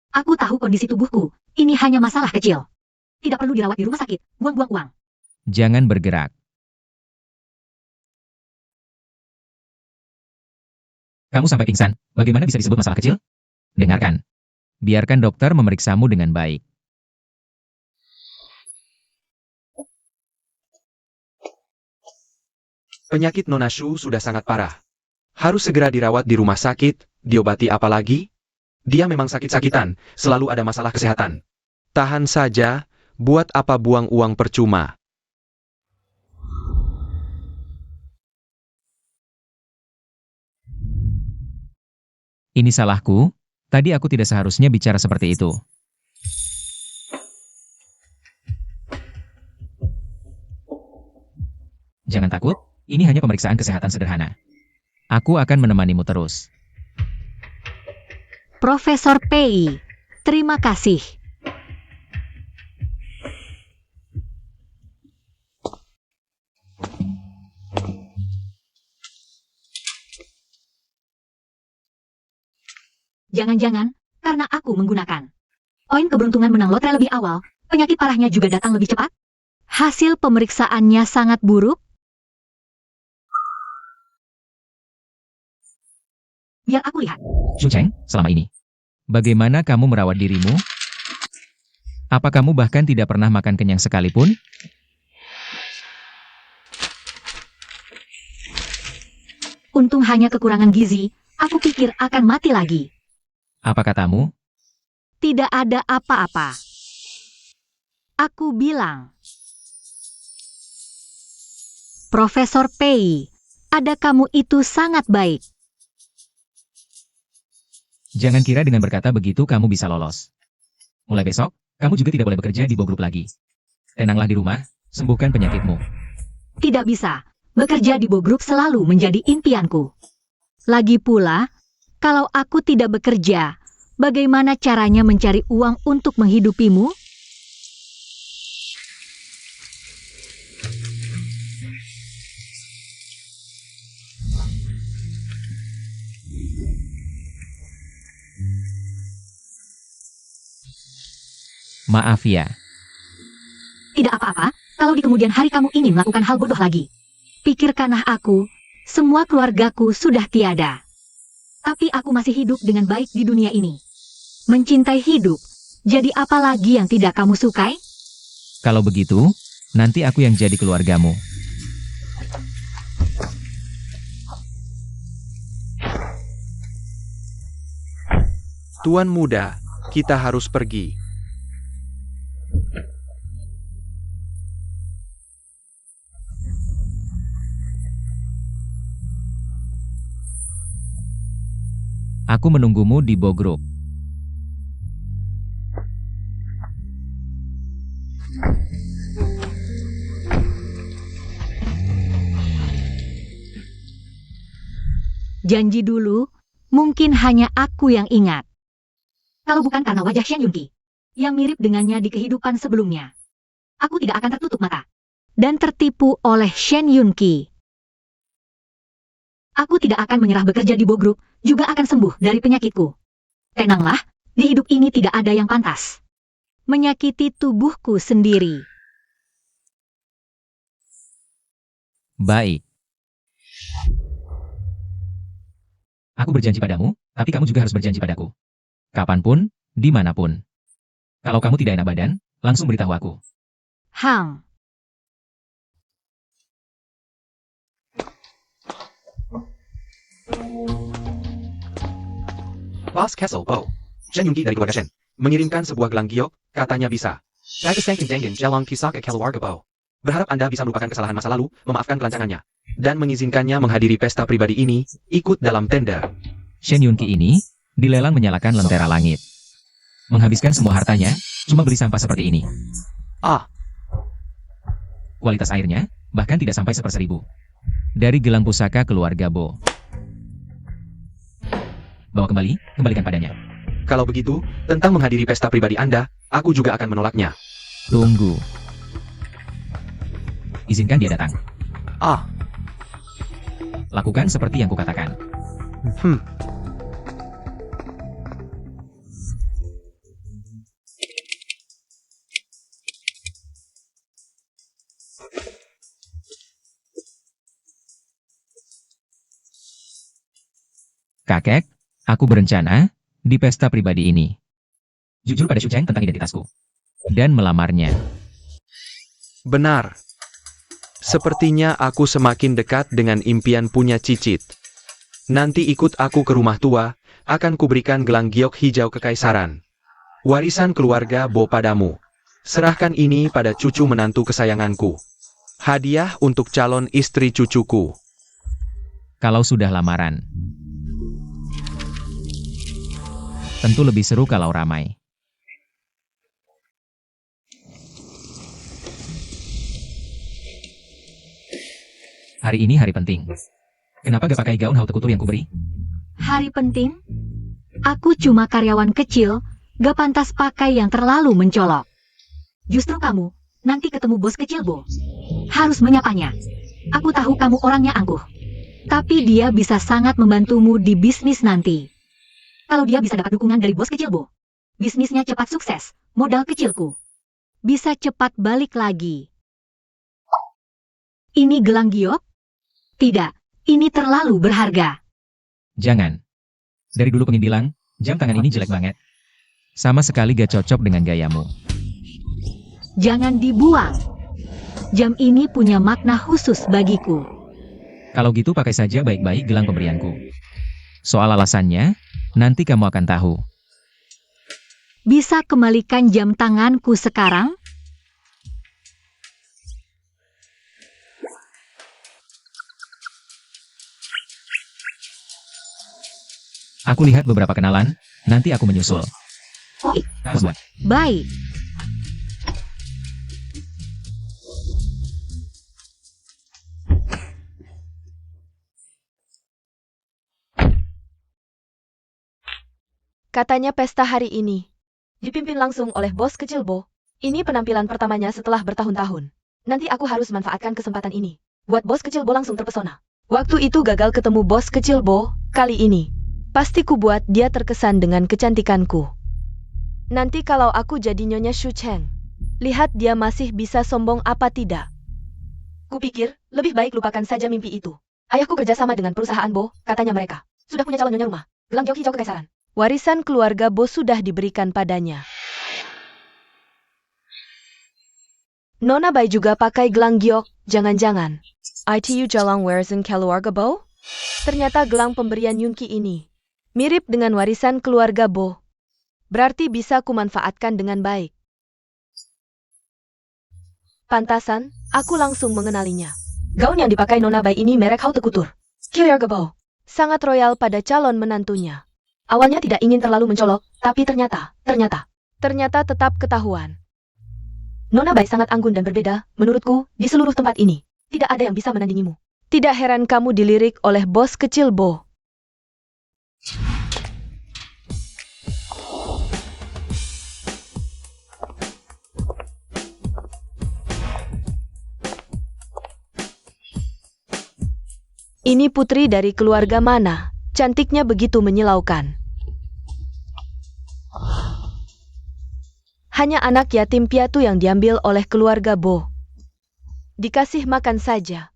Aku tahu kondisi tubuhku, ini hanya masalah kecil. Tidak perlu dirawat di rumah sakit, buang-buang uang. Jangan bergerak. Kamu sampai pingsan, bagaimana bisa disebut masalah kecil? Dengarkan. Biarkan dokter memeriksamu dengan baik. Penyakit Nona Shu sudah sangat parah. Harus segera dirawat di rumah sakit, diobati apa lagi? Dia memang sakit-sakitan, selalu ada masalah kesehatan. Tahan saja, buat apa buang uang percuma. Ini salahku, tadi aku tidak seharusnya bicara seperti itu. Jangan takut, ini hanya pemeriksaan kesehatan sederhana. Aku akan menemanimu terus. Profesor Pei, terima kasih. Jangan-jangan, karena aku menggunakan poin keberuntungan menang lotre lebih awal, penyakit parahnya juga datang lebih cepat? Hasil pemeriksaannya sangat buruk? Biar aku lihat. Shu Cheng, selama ini, bagaimana kamu merawat dirimu? Apa kamu bahkan tidak pernah makan kenyang sekalipun? Untung hanya kekurangan gizi, aku pikir akan mati lagi. Apa katamu? Tidak ada apa-apa. Aku bilang. Profesor Pei, ada kamu itu sangat baik. Jangan kira dengan berkata begitu kamu bisa lolos. Mulai besok, kamu juga tidak boleh bekerja di Bo Group lagi. Tenanglah di rumah, sembuhkan penyakitmu. Tidak bisa. bekerja di Bo Group selalu menjadi impianku. Lagi pula, kalau aku tidak bekerja, bagaimana caranya mencari uang untuk menghidupimu? Maaf ya. Tidak apa-apa, kalau di kemudian hari kamu ingin melakukan hal bodoh lagi. Pikirkanlah aku, semua keluargaku sudah tiada. Tapi aku masih hidup dengan baik di dunia ini. Mencintai hidup, jadi apa lagi yang tidak kamu sukai? Kalau begitu, nanti aku yang jadi keluargamu. Tuan muda, kita harus pergi. Aku menunggumu di Bo Group. Janji dulu, mungkin hanya aku yang ingat. Kalau bukan karena wajah Shen Yunqi, yang mirip dengannya di kehidupan sebelumnya, aku tidak akan tertutup mata dan tertipu oleh Shen Yunqi. Aku tidak akan menyerah bekerja di Bo Group, juga akan sembuh dari penyakitku. Tenanglah, di hidup ini tidak ada yang pantas menyakiti tubuhku sendiri. Baik. Aku berjanji padamu, tapi kamu juga harus berjanji padaku. Kapanpun, dimanapun. Kalau kamu tidak enak badan, langsung beritahu aku. Hang. Bos Kessel Bo, Shen Yunqi dari keluarga Shen, mengirimkan sebuah gelang giok, katanya bisa. Saya kesengkin jengin jelong kisah ke keluarga Bo. Berharap Anda bisa melupakan kesalahan masa lalu, memaafkan kelancangannya, dan mengizinkannya menghadiri pesta pribadi ini, ikut dalam tenda. Shen Yunqi ini, dilelang menyalakan lentera langit. Menghabiskan semua hartanya, cuma beli sampah seperti ini. Ah, Kualitas airnya, bahkan tidak sampai 1/1000. Dari gelang pusaka keluarga Bo. Bawa kembali, kembalikan padanya. kalau begitu, tentang menghadiri pesta pribadi Anda, aku juga akan menolaknya. Tunggu. Izinkan dia datang. Ah, Lakukan seperti yang kukatakan. Kakek, aku berencana di pesta pribadi ini jujur pada Shu Cheng tentang identitasku dan melamarnya. benar. Sepertinya aku semakin dekat dengan impian punya cicit. Nanti ikut aku ke rumah tua, akan kuberikan gelang giok hijau kekaisaran. Warisan keluarga Bo padamu. Serahkan ini pada cucu menantu kesayanganku. Hadiah untuk calon istri cucuku. Kalau sudah lamaran, tentu lebih seru kalau ramai. Hari ini hari penting. Kenapa gak pakai gaun haute couture yang kuberi? Hari penting? Aku cuma karyawan kecil, gak pantas pakai yang terlalu mencolok. Justru kamu, nanti ketemu bos kecil Bo, harus menyapanya. Aku tahu kamu orangnya angkuh, tapi dia bisa sangat membantumu di bisnis nanti. Kalau dia bisa dapat dukungan dari bos kecil Bo, bisnisnya cepat sukses, modal kecilku bisa cepat balik lagi. Ini gelang giok? Tidak, ini terlalu berharga. Jangan. Dari dulu pengen bilang, jam tangan ini jelek banget. Sama sekali gak cocok dengan gayamu. Jangan dibuang. Jam ini punya makna khusus bagiku. Kalau gitu pakai saja baik-baik gelang pemberianku. Soal alasannya, nanti kamu akan tahu. Bisa kembalikan jam tanganku sekarang? Aku lihat beberapa kenalan, nanti aku menyusul. Kamu buat. Baik. Katanya pesta hari ini dipimpin langsung oleh bos kecil Bo. Ini penampilan pertamanya setelah bertahun-tahun. Nanti aku harus manfaatkan kesempatan ini. Buat bos kecil Bo langsung terpesona. Waktu itu gagal ketemu bos kecil Bo, kali ini pasti ku buat dia terkesan dengan kecantikanku. Nanti kalau aku jadi Nyonya Shu Cheng, lihat dia masih bisa sombong apa tidak. Kupikir, lebih baik lupakan saja mimpi itu. Ayahku kerjasama dengan perusahaan Bo, katanya mereka sudah punya calon nyonya rumah, gelang giok hijau kekaisaran. Warisan keluarga Bo sudah diberikan padanya. Nona Bai juga pakai gelang giok, jangan-jangan ITU jalang warisan keluarga Bo? Ternyata gelang pemberian Yunki ini mirip dengan warisan keluarga Bo. Berarti bisa kumanfaatkan dengan baik. Pantasan, aku langsung mengenalinya. Gaun yang dipakai Nona Bai ini merek Haute Couture. Keluarga Bo. Sangat royal pada calon menantunya. Awalnya tidak ingin terlalu mencolok, tapi ternyata tetap ketahuan. Nona Bai sangat anggun dan berbeda, menurutku, di seluruh tempat ini. Tidak ada yang bisa menandingimu. Tidak heran kamu dilirik oleh bos kecil Bo. Ini putri dari keluarga mana? Cantiknya begitu menyilaukan. Hanya anak yatim piatu yang diambil oleh keluarga Bo. Dikasih makan saja.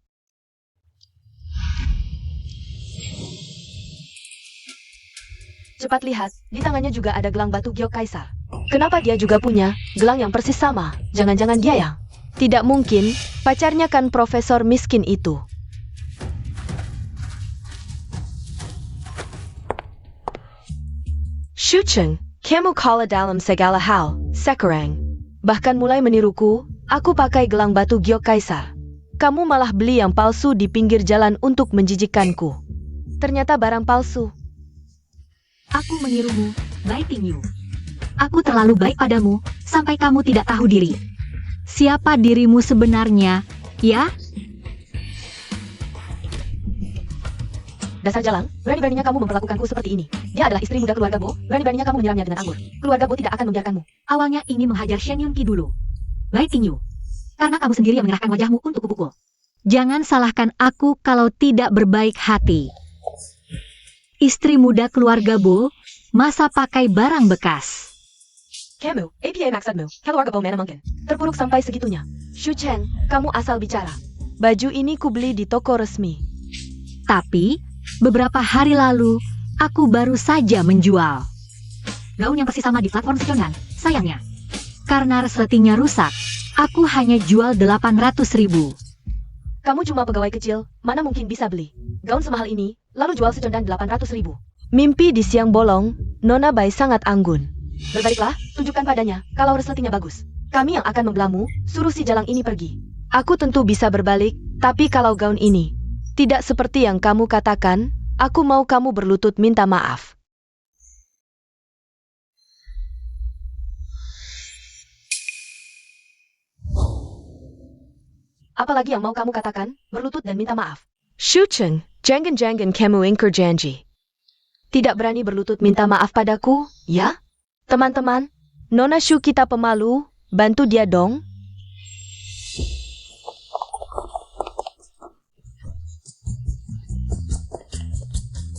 Cepat lihat, di tangannya juga ada gelang batu giok kaisar. Kenapa dia juga punya gelang yang persis sama? Jangan-jangan dia yang... Tidak mungkin, pacarnya kan profesor miskin itu. Shu Cheng, kamu kalah dalam segala hal, sekarang. Bahkan mulai meniruku, aku pakai gelang batu giok kaisar. Kamu malah beli yang palsu di pinggir jalan untuk menjijikkanku. Ternyata barang palsu. Aku menirumu, Bai Tingyu. Aku terlalu baik padamu, sampai kamu tidak tahu diri. Siapa dirimu sebenarnya, ya? Dasar jalang, berani-beraninya kamu memperlakukanku seperti ini. Dia adalah istri muda keluarga Bo, berani-beraninya kamu menyiramnya dengan anggur. Keluarga Bo tidak akan membiarkanmu. Awalnya ingin menghajar Shen Yunqi dulu. Bai Tingyu. Karena kamu sendiri yang menyerahkan wajahmu untuk kupukul. Jangan salahkan aku kalau tidak berbaik hati. Istri muda keluarga Bo, masa pakai barang bekas? Kamu, APA maksudmu, keluarga Bo mana mungkin. Terpuruk sampai segitunya. Shu Cheng, kamu asal bicara. Baju ini kubeli di toko resmi. Tapi, beberapa hari lalu, aku baru saja menjual. Gaun yang persis sama di platform Secondan, sayangnya. Karena resletingnya rusak, aku hanya jual 800.000. Kamu cuma pegawai kecil, mana mungkin bisa beli gaun semahal ini, lalu jual secondan 800.000. Mimpi di siang bolong, Nona Bai sangat anggun. Berbaliklah, tunjukkan padanya, kalau resletingnya bagus. Kami yang akan membelamu, suruh si jalang ini pergi. Aku tentu bisa berbalik, tapi kalau gaun ini tidak seperti yang kamu katakan, aku mau kamu berlutut minta maaf. Apalagi yang mau kamu katakan, berlutut dan minta maaf. Shu Cheng, jangan-jangan kamu ingkar janji. Tidak berani berlutut minta maaf padaku, ya? Teman-teman, Nona Shu kita pemalu, bantu dia dong.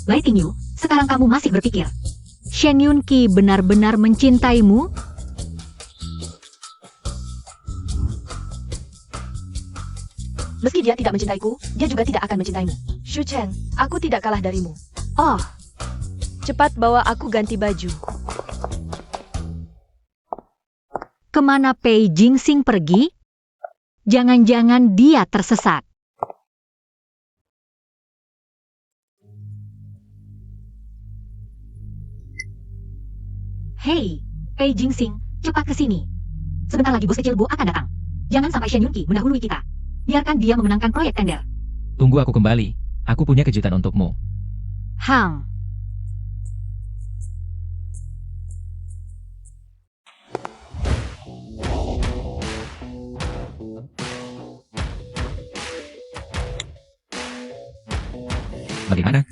Bai Tingyu, sekarang kamu masih berpikir Shen Yunqi benar-benar mencintaimu? Meski dia tidak mencintaiku, dia juga tidak akan mencintaimu. Shu Cheng, aku tidak kalah darimu. Oh, Cepat bawa aku ganti baju. kemana Pei Jingsing pergi? Jangan-jangan dia tersesat. Hei, Pei Jingsing, cepat ke sini. Sebentar lagi bos kecil Bu akan datang. Jangan sampai Shen Yunqi mendahului kita. Biarkan dia memenangkan proyek tender. Tunggu aku kembali. Aku punya kejutan untukmu. Hang. Bagaimana?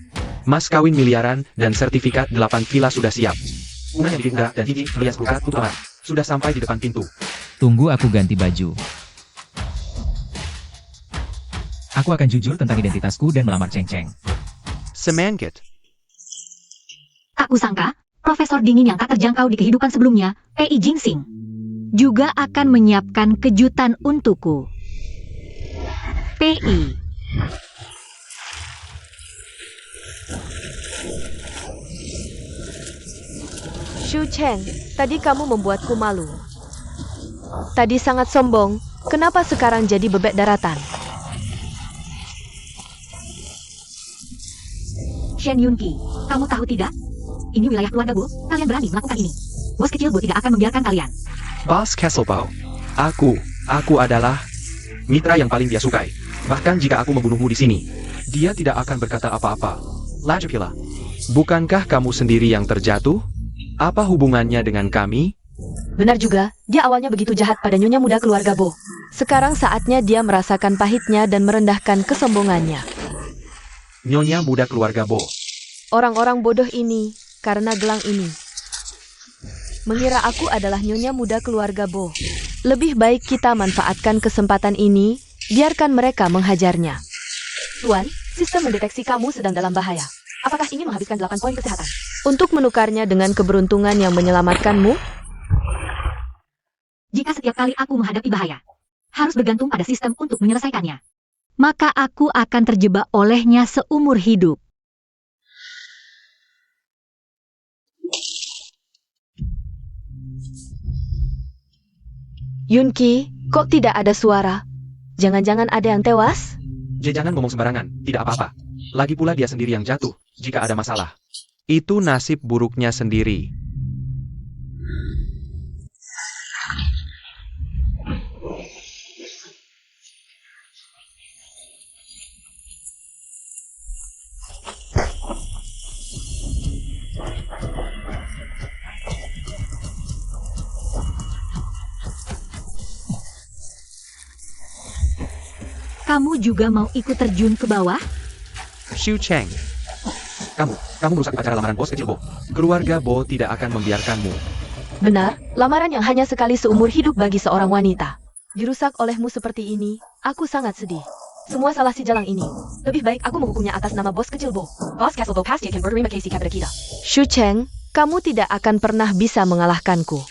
Mas kawin miliaran dan sertifikat 8 villa sudah siap. Bunga yang diindah dan gigi merias buka untuk lamar. Sudah sampai di depan pintu. Tunggu aku ganti baju. Aku akan jujur tentang identitasku dan melamar Cheng Cheng. Semangkit. Tak kusangka, profesor dingin yang tak terjangkau di kehidupan sebelumnya, Pei Jingsing, juga akan menyiapkan kejutan untukku. Pei. Shu Cheng, tadi kamu membuatku malu. Tadi sangat sombong, kenapa sekarang jadi bebek daratan? Shen Yunqi, kamu tahu tidak? Ini wilayah keluarga Bo, kalian berani melakukan ini. Bos kecil Bo tidak akan membiarkan kalian. Boss Kesselbao. Aku adalah mitra yang paling dia sukai. Bahkan jika aku membunuhmu di sini, dia tidak akan berkata apa-apa. Lajapila, bukankah kamu sendiri yang terjatuh? Apa hubungannya dengan kami? Benar juga, dia awalnya begitu jahat pada nyonya muda keluarga Bo. Sekarang saatnya dia merasakan pahitnya dan merendahkan kesombongannya. Nyonya muda keluarga Bo. Orang-orang bodoh ini, karena gelang ini, mengira aku adalah nyonya muda keluarga Bo. Lebih baik kita manfaatkan kesempatan ini, biarkan mereka menghajarnya. Tuan, sistem mendeteksi kamu sedang dalam bahaya. Apakah ingin menghabiskan 8 poin kesehatan? Untuk menukarnya dengan keberuntungan yang menyelamatkanmu? Jika setiap kali aku menghadapi bahaya, harus bergantung pada sistem untuk menyelesaikannya, maka aku akan terjebak olehnya seumur hidup. Yunqi, kok tidak ada suara? Jangan-jangan ada yang tewas? Jangan ngomong sembarangan, tidak apa-apa. Lagi pula dia sendiri yang jatuh, jika ada masalah. Itu nasib buruknya sendiri. Kamu juga mau ikut terjun ke bawah? Shu Cheng. Kamu merusak acara lamaran bos kecil Bo. Keluarga Bo tidak akan membiarkanmu. Benar, lamaran yang hanya sekali seumur hidup bagi seorang wanita. Dirusak olehmu seperti ini, aku sangat sedih. Semua salah si jalang ini. Lebih baik aku menghukumnya atas nama bos kecil Bo. Bos Castle Bo pasti akan berterima kasih kepada kita. Shu Cheng, kamu tidak akan pernah bisa mengalahkanku.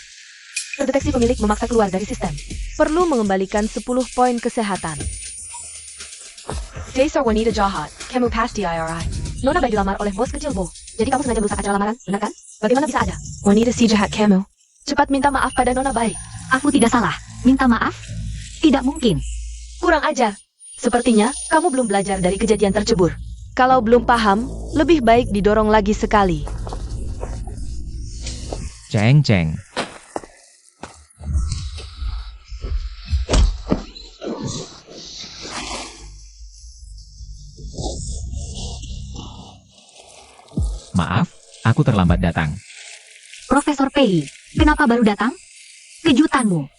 Terdeteksi pemilik memaksa keluar dari sistem. Perlu mengembalikan 10 poin kesehatan. Dasar wanita jahat, kamu pasti IRI. Nona Bai dilamar oleh bos kecil Bo. Jadi kamu sengaja merusak acara lamaran, benar kan? Bagaimana bisa ada? Wanita si jahat kamu. Cepat minta maaf pada Nona Bai. Aku tidak salah. Minta maaf? Tidak mungkin. Kurang ajar. Sepertinya kamu belum belajar dari kejadian tercebur. Kalau belum paham, lebih baik didorong lagi sekali. Cheng Cheng. Maaf, aku terlambat datang. Profesor Pei, kenapa baru datang? Kejutanmu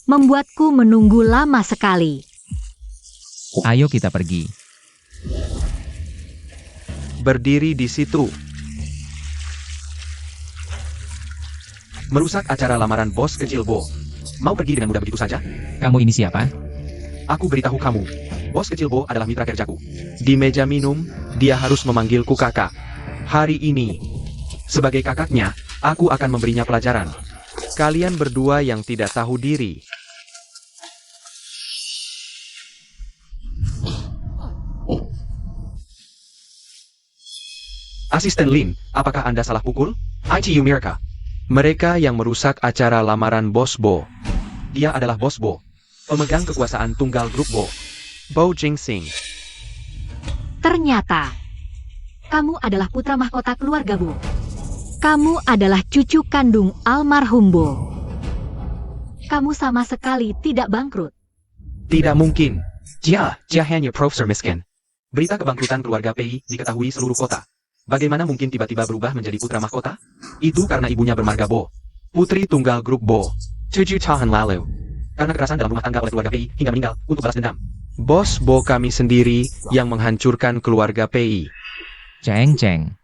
membuatku menunggu lama sekali. Ayo kita pergi. Berdiri di situ. Merusak acara lamaran bos kecil Bo. Mau pergi dengan mudah begitu saja? Kamu ini siapa? Aku beritahu kamu. Bos kecil Bo adalah mitra kerjaku. Di meja minum, dia harus memanggilku kakak. Hari ini, sebagai kakaknya, aku akan memberinya pelajaran. Kalian berdua yang tidak tahu diri. Asisten Lin, apakah Anda salah pukul? ITU Mirka. Mereka yang merusak acara lamaran Bos Bo. Dia adalah Bos Bo, pemegang kekuasaan tunggal grup Bo. Bo Jingsing. Ternyata kamu adalah putra mahkota keluarga Bo. Kamu adalah cucu kandung almarhum Bo. Kamu sama sekali tidak bangkrut. Tidak mungkin. Dia hanya Profesor miskin. Berita kebangkrutan keluarga Pei diketahui seluruh kota. Bagaimana mungkin tiba-tiba berubah menjadi putra mahkota? Itu karena ibunya bermarga Bo. Putri tunggal grup Bo. 7 tahun lalu. Karena kekerasan dalam rumah tangga oleh keluarga Pei hingga meninggal untuk balas dendam. Bos Bo kami sendiri yang menghancurkan keluarga Pei. Cheng Cheng.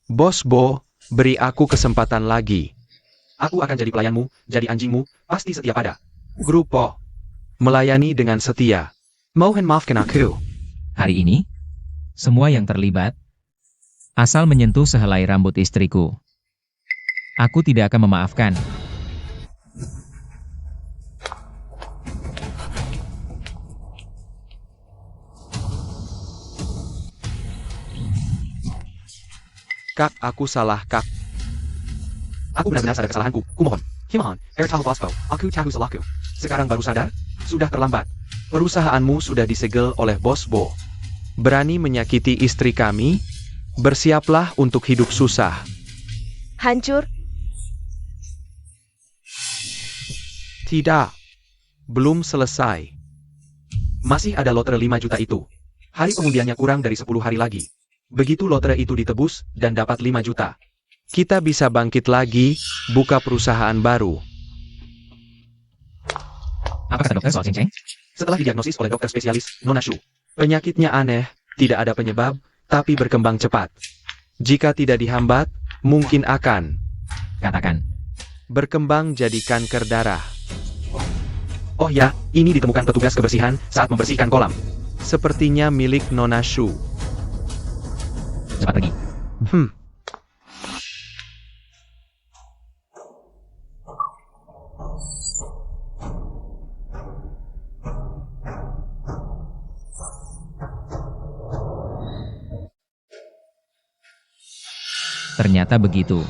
Bos Bo, beri aku kesempatan lagi. Aku akan jadi pelayanmu, jadi anjingmu, pasti setia pada Grup Bo. Melayani dengan setia. Mohon maafkan aku. Hari ini, semua yang terlibat, asal menyentuh sehelai rambut istriku, aku tidak akan memaafkan. Kak, aku salah, Kak. Aku benar-benar sadar kesalahanku. Kumohon. Himahan, tahu Bosbo, aku tahu salahku. Sekarang baru sadar? Sudah terlambat. Perusahaanmu sudah disegel oleh Bos Bo. Berani menyakiti istri kami? Bersiaplah untuk hidup susah. Hancur? Tidak. Belum selesai. Masih ada lotre 5 juta itu. Hari pengundiannya kurang dari 10 hari lagi. Begitu lotre itu ditebus dan dapat 5 juta. Kita bisa bangkit lagi, buka perusahaan baru. Apa kata dokter soal Cheng Cheng? Setelah didiagnosis oleh dokter spesialis, Nona Shu. Penyakitnya aneh, tidak ada penyebab, tapi berkembang cepat. Jika tidak dihambat, mungkin akan Katakan. berkembang jadi kanker darah. Oh ya, ini ditemukan petugas kebersihan saat membersihkan kolam. Sepertinya milik Nona Shu. Cepat pergi. Ternyata begitu.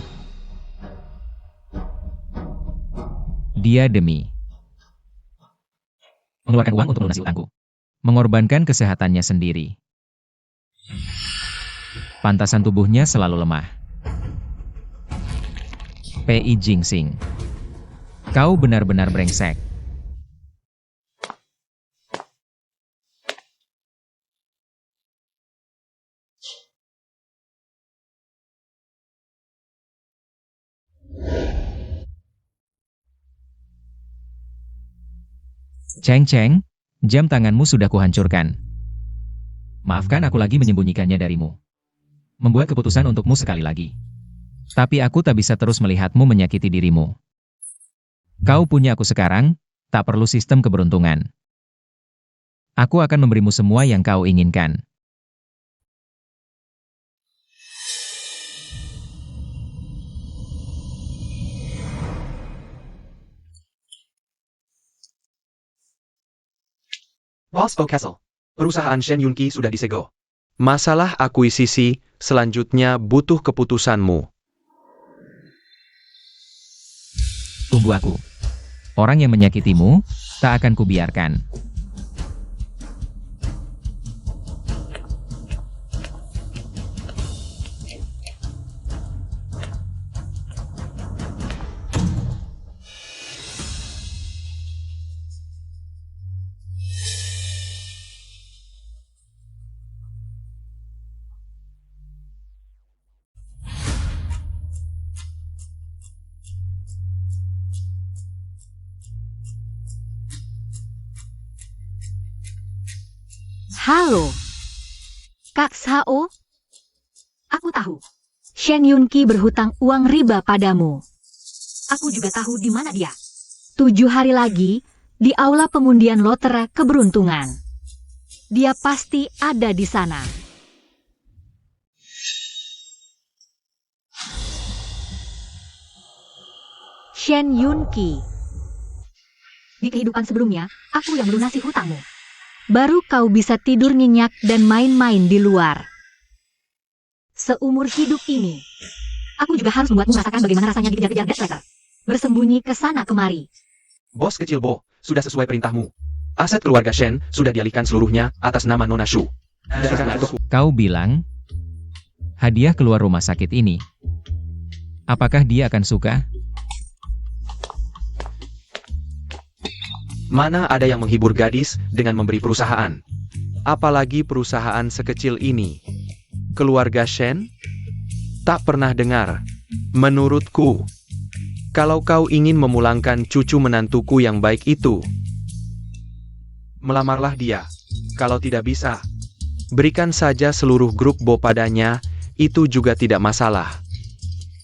Dia demi mengeluarkan uang untuk melunasi utangku, mengorbankan kesehatannya sendiri. Pantasan tubuhnya selalu lemah. P.I. Jingsing. Kau benar-benar brengsek. Cheng Cheng, jam tanganmu sudah kuhancurkan. Maafkan aku lagi menyembunyikannya darimu. Membuat keputusan untukmu sekali lagi. Tapi aku tak bisa terus melihatmu menyakiti dirimu. Kau punya aku sekarang, tak perlu sistem keberuntungan. Aku akan memberimu semua yang kau inginkan. Bos Bo Castle. Perusahaan Shen Yunqi sudah disegel. Masalah akuisisi selanjutnya butuh keputusanmu. Tunggu aku. Orang yang menyakitimu, tak akan kubiarkan. Halo. Kak Sao? Aku tahu. Shen Yunqi berhutang uang riba padamu. Aku juga tahu di mana dia. 7 hari lagi, di aula pengundian lotre keberuntungan. Dia pasti ada di sana. Shen Yunqi. Di kehidupan sebelumnya, aku yang melunasi hutangmu. Baru kau bisa tidur nyenyak dan main-main di luar. Seumur hidup ini, aku juga harus membuatmu merasakan bagaimana rasanya dikejar-kejar Gaslighter. Bersembunyi ke sana kemari. Bos kecil Bo, sudah sesuai perintahmu. Aset keluarga Shen sudah dialihkan seluruhnya atas nama Nona Shu. Kau bilang, hadiah keluar rumah sakit ini. Apakah dia akan suka? Mana ada yang menghibur gadis dengan memberi perusahaan? Apalagi perusahaan sekecil ini. Keluarga Shen? Tak pernah dengar. Menurutku, kalau kau ingin memulangkan cucu menantuku yang baik itu, melamarlah dia. Kalau tidak bisa, berikan saja seluruh grup Bo padanya, itu juga tidak masalah.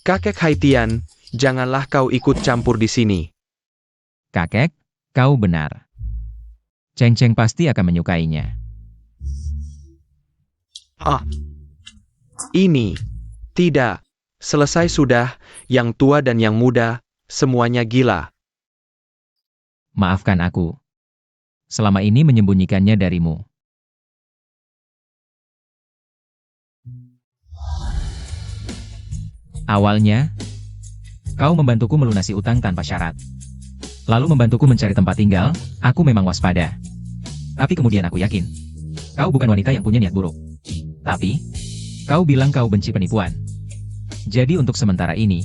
Kakek Haitian, janganlah kau ikut campur di sini. Kakek, kau benar. Cheng Cheng pasti akan menyukainya. Ini. Tidak. Selesai sudah, yang tua dan yang muda, semuanya gila. Maafkan aku. Selama ini menyembunyikannya darimu. Awalnya, kau membantuku melunasi utang tanpa syarat. Lalu membantuku mencari tempat tinggal, aku memang waspada. Tapi kemudian aku yakin, kau bukan wanita yang punya niat buruk. Tapi, kau bilang kau benci penipuan. Jadi untuk sementara ini,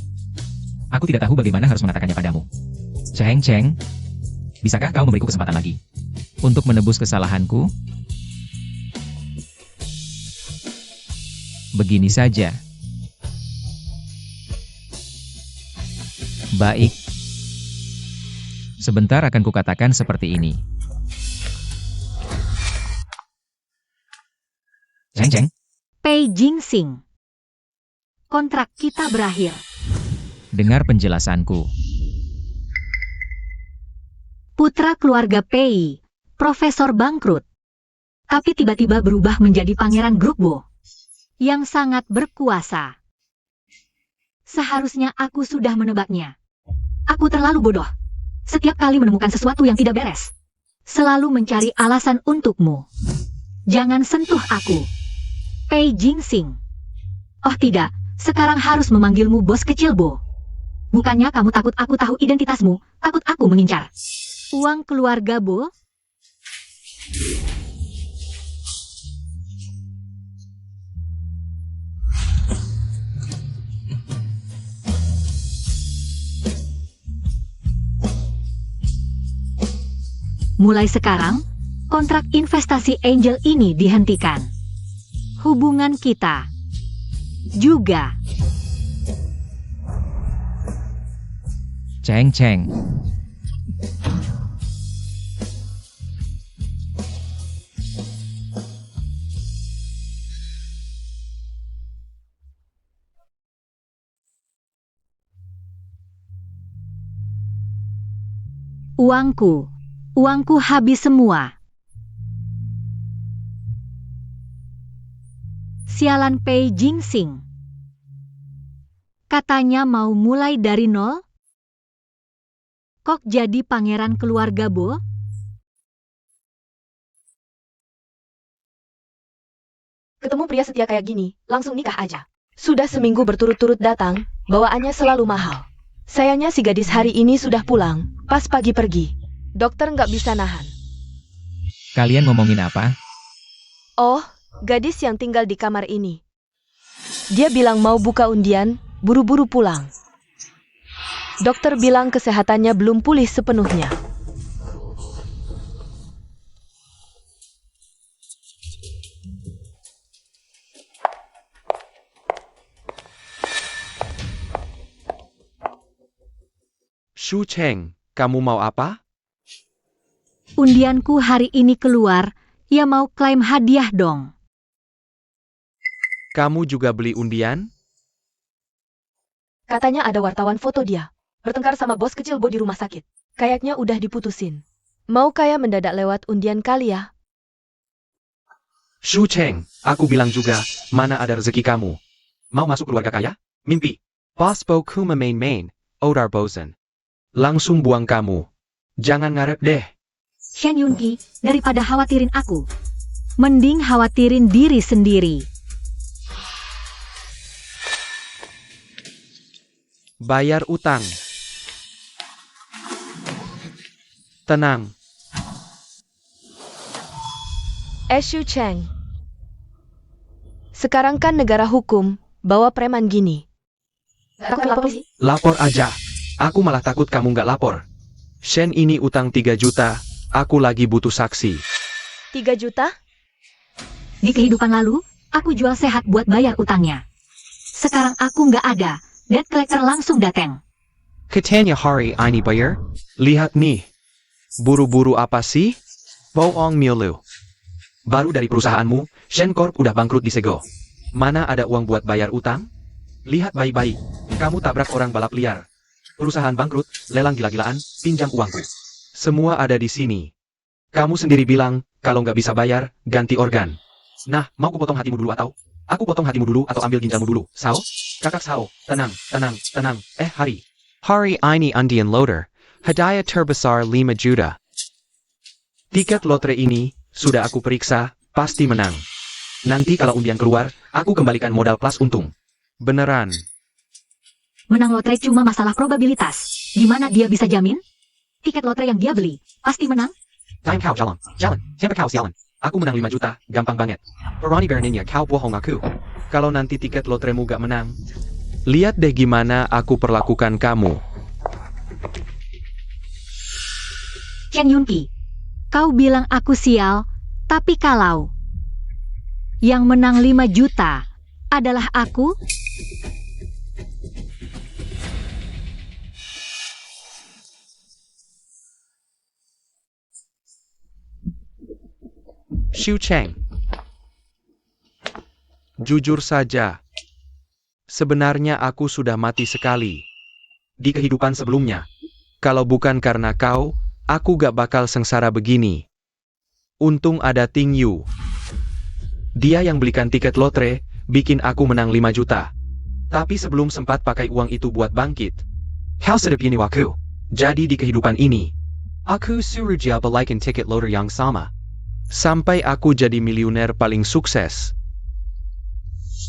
aku tidak tahu bagaimana harus mengatakannya padamu. Cheng Cheng, bisakah kau memberiku kesempatan lagi? Untuk menebus kesalahanku? Begini saja. Baik. Sebentar akan kukatakan seperti ini. Cheng Cheng, Pei Jingsing. Kontrak kita berakhir. dengar penjelasanku. Putra keluarga Pei, profesor bangkrut. Tapi tiba-tiba berubah menjadi pangeran Grukbo. Yang sangat berkuasa. Seharusnya aku sudah menebaknya. Aku terlalu bodoh. Setiap kali menemukan sesuatu yang tidak beres. Selalu mencari alasan untukmu. Jangan sentuh aku. Pei Jingsing. Oh tidak, sekarang harus memanggilmu bos kecil Bo. Bukannya kamu takut aku tahu identitasmu, takut aku mengincar uang keluarga Bo? Mulai sekarang, kontrak investasi Angel ini dihentikan. Hubungan kita juga. Cheng Cheng, Uangku habis semua. Sialan Pei Jingsing. Katanya mau mulai dari nol? Kok jadi pangeran keluarga Bo? Ketemu pria setia kayak gini, langsung nikah aja. Sudah seminggu berturut-turut datang, bawaannya selalu mahal. Sayangnya si gadis hari ini sudah pulang, pas pagi pergi. Dokter nggak bisa nahan. kalian ngomongin apa? Oh, gadis yang tinggal di kamar ini. Dia bilang mau buka undian, buru-buru pulang. Dokter bilang kesehatannya belum pulih sepenuhnya. Shu Cheng, kamu mau apa? Undianku hari ini keluar, ya mau klaim hadiah dong. Kamu juga beli undian? Katanya ada wartawan foto dia. Bertengkar sama bos kecil Bo di rumah sakit. Kayaknya udah diputusin. Mau kaya mendadak lewat undian kali ya? Shu Cheng, aku bilang juga, mana ada rezeki kamu? Mau masuk keluarga kaya? Mimpi. Bos Bo kuma main-main, odar bosen. Langsung buang kamu. Jangan ngarep deh. Shen Yunki, daripada khawatirin aku, mending khawatirin diri sendiri. Bayar utang. Tenang. Shu Cheng. Sekarang kan negara hukum, bawa preman gini. Takut lapor polisi? Lapor aja. Aku malah takut kamu nggak lapor. Shen ini utang 3 juta. Aku lagi butuh saksi. 3 juta? Di kehidupan lalu, aku jual sehat buat bayar utangnya. Sekarang aku nggak ada, debt collector langsung datang. Katanya hari ini bayar? Lihat nih. Buru-buru apa sih? Bohong mulu. Baru dari perusahaanmu, Shen Corp udah bangkrut di Sego. Mana ada uang buat bayar utang? Lihat baik-baik, kamu tabrak orang balap liar. Perusahaan bangkrut, lelang gila-gilaan, pinjam uangku. Semua ada di sini. Kamu sendiri bilang, kalau nggak bisa bayar, ganti organ. Nah, mau ku potong hatimu dulu atau? Aku potong hatimu dulu atau ambil ginjalmu dulu, Sao? Kakak Sao, tenang, tenang, tenang. Hari. Hari ini undian loader. Hadiah terbesar 5 juta. Tiket lotre ini, sudah aku periksa, pasti menang. Nanti kalau undian keluar, aku kembalikan modal plus untung. Beneran. Menang lotre cuma masalah probabilitas. Gimana dia bisa jamin? Tiket lotre yang dia beli, pasti menang? Time kau jalan, jalan, siapa kau sialan? Aku menang 5 juta, gampang banget. Ronnie Berninya kau bohong aku. Kalau nanti tiket lotremu gak menang, lihat deh gimana aku perlakukan kamu. Chen Yunqi, kau bilang aku sial, tapi kalau yang menang 5 juta adalah aku, Xu Cheng. Jujur saja, sebenarnya aku sudah mati sekali di kehidupan sebelumnya. Kalau bukan karena kau, aku gak bakal sengsara begini. Untung ada Ting Yu. Dia yang belikan tiket lotre, bikin aku menang 5 juta. Tapi sebelum sempat pakai uang itu buat bangkit. Hal sedep ini waku. Jadi di kehidupan ini, aku suruh dia belikan tiket lotre yang sama. Sampai aku jadi miliuner paling sukses.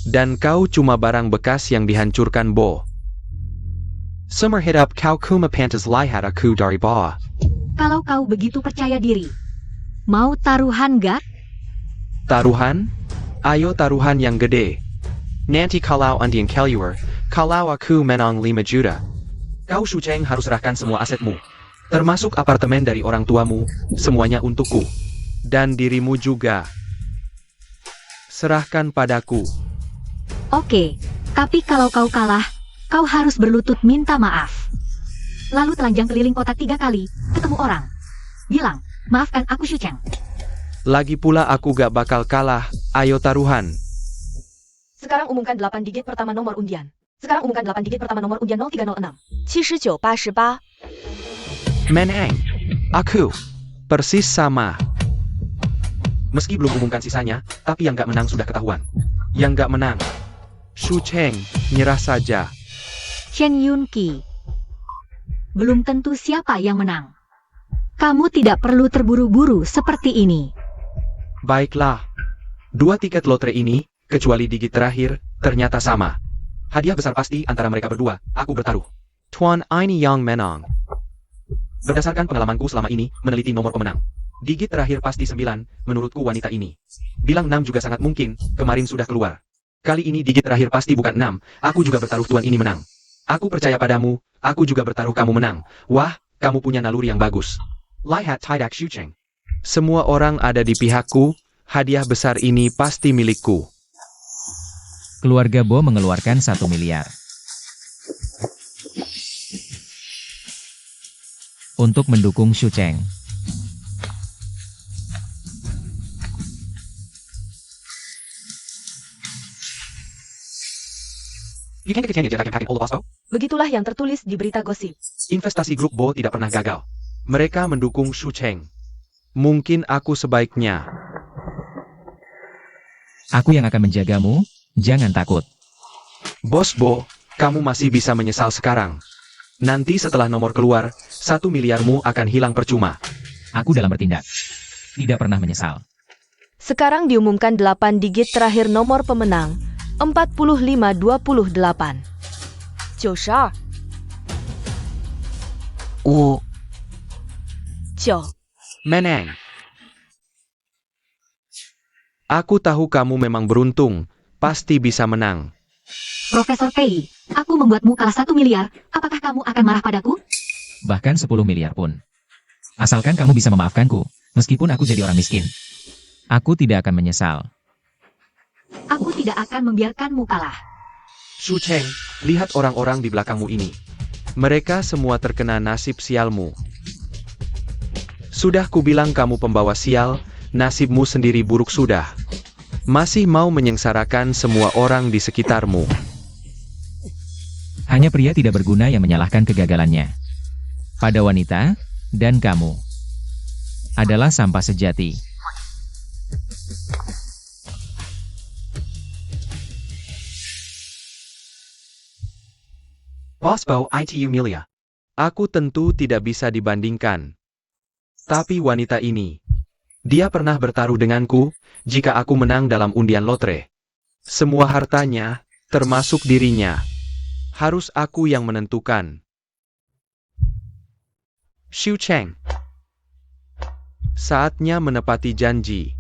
Dan kau cuma barang bekas yang dihancurkan Bo. Summer hit up kau kuma pantas lihat aku dari bawah. kalau kau begitu percaya diri, mau taruhan gak? Taruhan? Ayo taruhan yang gede. Nanti kalau undian keluar, kalau aku menang 5 juta. Kau Xu Cheng harus serahkan semua asetmu. Termasuk apartemen dari orang tuamu, semuanya untukku. Dan dirimu juga. Serahkan padaku. Oke, tapi kalau kau kalah, kau harus berlutut minta maaf. Lalu telanjang keliling kota 3 kali, ketemu orang. Bilang, maafkan aku Xu Cheng. Lagi pula aku gak bakal kalah, ayo taruhan. Sekarang umumkan 8 digit pertama nomor undian. Sekarang umumkan 8 digit pertama nomor undian 0306. 7988. Menang. Aku. Persis sama. Meski belum umumkan sisanya, tapi yang gak menang sudah ketahuan. Yang gak menang. Xu Cheng, nyerah saja. Chen Yunqi. Belum tentu siapa yang menang. Kamu tidak perlu terburu-buru seperti ini. Baiklah. 2 tiket lotre ini, kecuali digit terakhir, ternyata sama. Hadiah besar pasti antara mereka berdua, aku bertaruh. Tuan ini yang menang. Berdasarkan pengalamanku selama ini, meneliti nomor pemenang. Digit terakhir pasti 9, menurutku wanita ini. Bilang 6 juga sangat mungkin, kemarin sudah keluar. Kali ini digit terakhir pasti bukan 6, aku juga bertaruh tuan ini menang. Aku percaya padamu, aku juga bertaruh kamu menang. Wah, kamu punya naluri yang bagus. Lihat tidak Xu Cheng. Semua orang ada di pihakku, hadiah besar ini pasti milikku. Keluarga Bo mengeluarkan 1 miliar. Untuk mendukung Xu Cheng. You can't get a chance to all of us, oh? Begitulah yang tertulis di berita gosip. Investasi grup Bo tidak pernah gagal. Mereka mendukung Xu Cheng. Mungkin aku sebaiknya. Aku yang akan menjagamu, jangan takut. Bos Bo, kamu masih bisa menyesal sekarang. Nanti setelah nomor keluar, 1 miliarmu akan hilang percuma. Aku dalam bertindak. Tidak pernah menyesal. Sekarang diumumkan 8 digit terakhir nomor pemenang. 4528. 92. 5. 9. Menang. Aku tahu kamu memang beruntung, pasti bisa menang. Profesor Pei, aku membuatmu kalah 1 miliar, apakah kamu akan marah padaku? Bahkan 10 miliar pun. Asalkan kamu bisa memaafkanku, meskipun aku jadi orang miskin. Aku tidak akan menyesal. Aku tidak akan membiarkanmu kalah. Xu Cheng, lihat orang-orang di belakangmu ini. Mereka semua terkena nasib sialmu. Sudah kubilang kamu pembawa sial, nasibmu sendiri buruk sudah. Masih mau menyengsarakan semua orang di sekitarmu. Hanya pria tidak berguna yang menyalahkan kegagalannya. Pada wanita, dan kamu adalah sampah sejati. Bosbo itu Milia. Aku tentu tidak bisa dibandingkan. Tapi wanita ini, dia pernah bertaruh denganku jika aku menang dalam undian lotre. Semua hartanya, termasuk dirinya, harus aku yang menentukan. Xu Cheng. Saatnya menepati janji.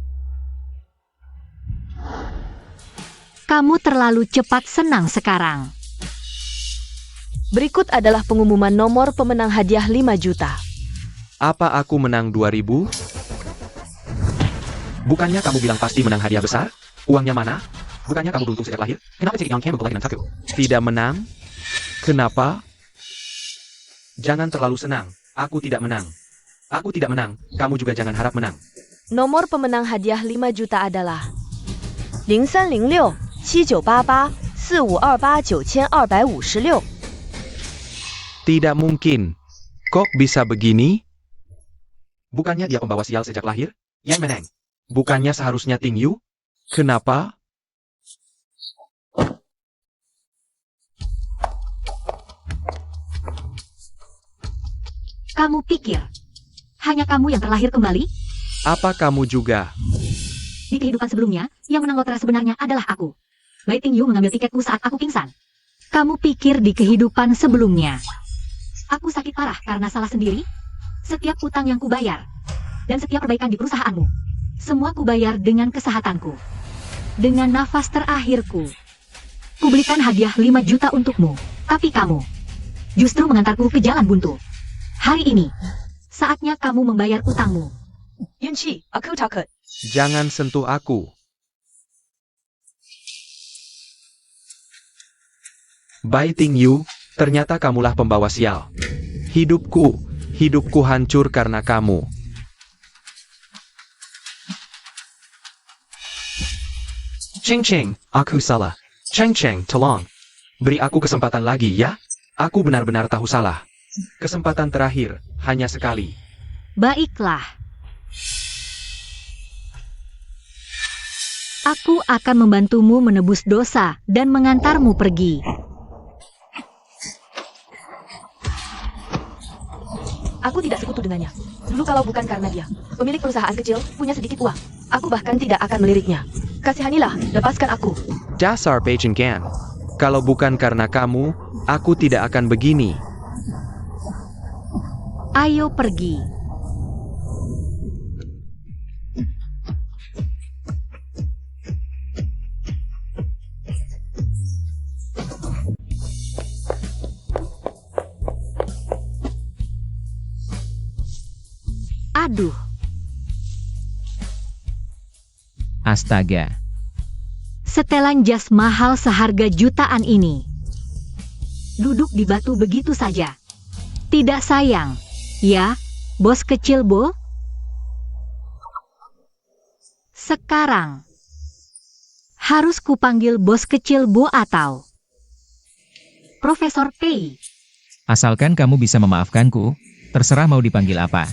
Kamu terlalu cepat senang sekarang. Berikut adalah pengumuman nomor pemenang hadiah 5 juta. Apa aku menang 2000? Bukannya kamu bilang pasti menang hadiah besar? Uangnya mana? Bukannya kamu beruntung sejak lahir? Kenapa jadi yang kamu lagi dengan aku? Tidak menang? Kenapa? Jangan terlalu senang. Aku tidak menang. Aku tidak menang. Kamu juga jangan harap menang. Nomor pemenang hadiah 5 juta adalah 0306 7988 452956. Tidak mungkin. Kok bisa begini? Bukannya dia pembawa sial sejak lahir? Yang menang. Bukannya seharusnya Ting Yu? Kenapa? Kamu pikir hanya kamu yang terlahir kembali? Apa kamu juga? Di kehidupan sebelumnya, yang menang lotre sebenarnya adalah aku. Bai Ting Yu mengambil tiketku saat aku pingsan. Kamu pikir di kehidupan sebelumnya aku sakit parah karena salah sendiri? Setiap utang yang kubayar dan setiap perbaikan di perusahaanmu, semua kubayar dengan kesehatanku. Dengan nafas terakhirku, kubelikan hadiah 5 juta untukmu. Tapi kamu justru mengantarku ke jalan buntu. Hari ini, saatnya kamu membayar utangmu. Yunqi, aku takut. Jangan sentuh aku. Bai Ting Yu, ternyata kamulah pembawa sial. Hidupku hancur karena kamu. Cheng Cheng, aku salah. Cheng Cheng, tolong. Beri aku kesempatan lagi ya. Aku benar-benar tahu salah. Kesempatan terakhir, hanya sekali. Baiklah. Aku akan membantumu menebus dosa dan mengantarmu pergi. Aku tidak sekutu dengannya. Dulu kalau bukan karena dia, pemilik perusahaan kecil, punya sedikit uang, aku bahkan tidak akan meliriknya. Kasihanilah, lepaskan aku. Dasar Beijing Gan. Kalau bukan karena kamu, aku tidak akan begini. Ayo pergi. Aduh, Astaga. setelan jas mahal seharga jutaan ini duduk di batu begitu saja. Tidak sayang, ya, bos kecil Bo? Sekarang, harus kupanggil bos kecil Bo atau Profesor Pei? Asalkan kamu bisa memaafkanku, terserah mau dipanggil apa.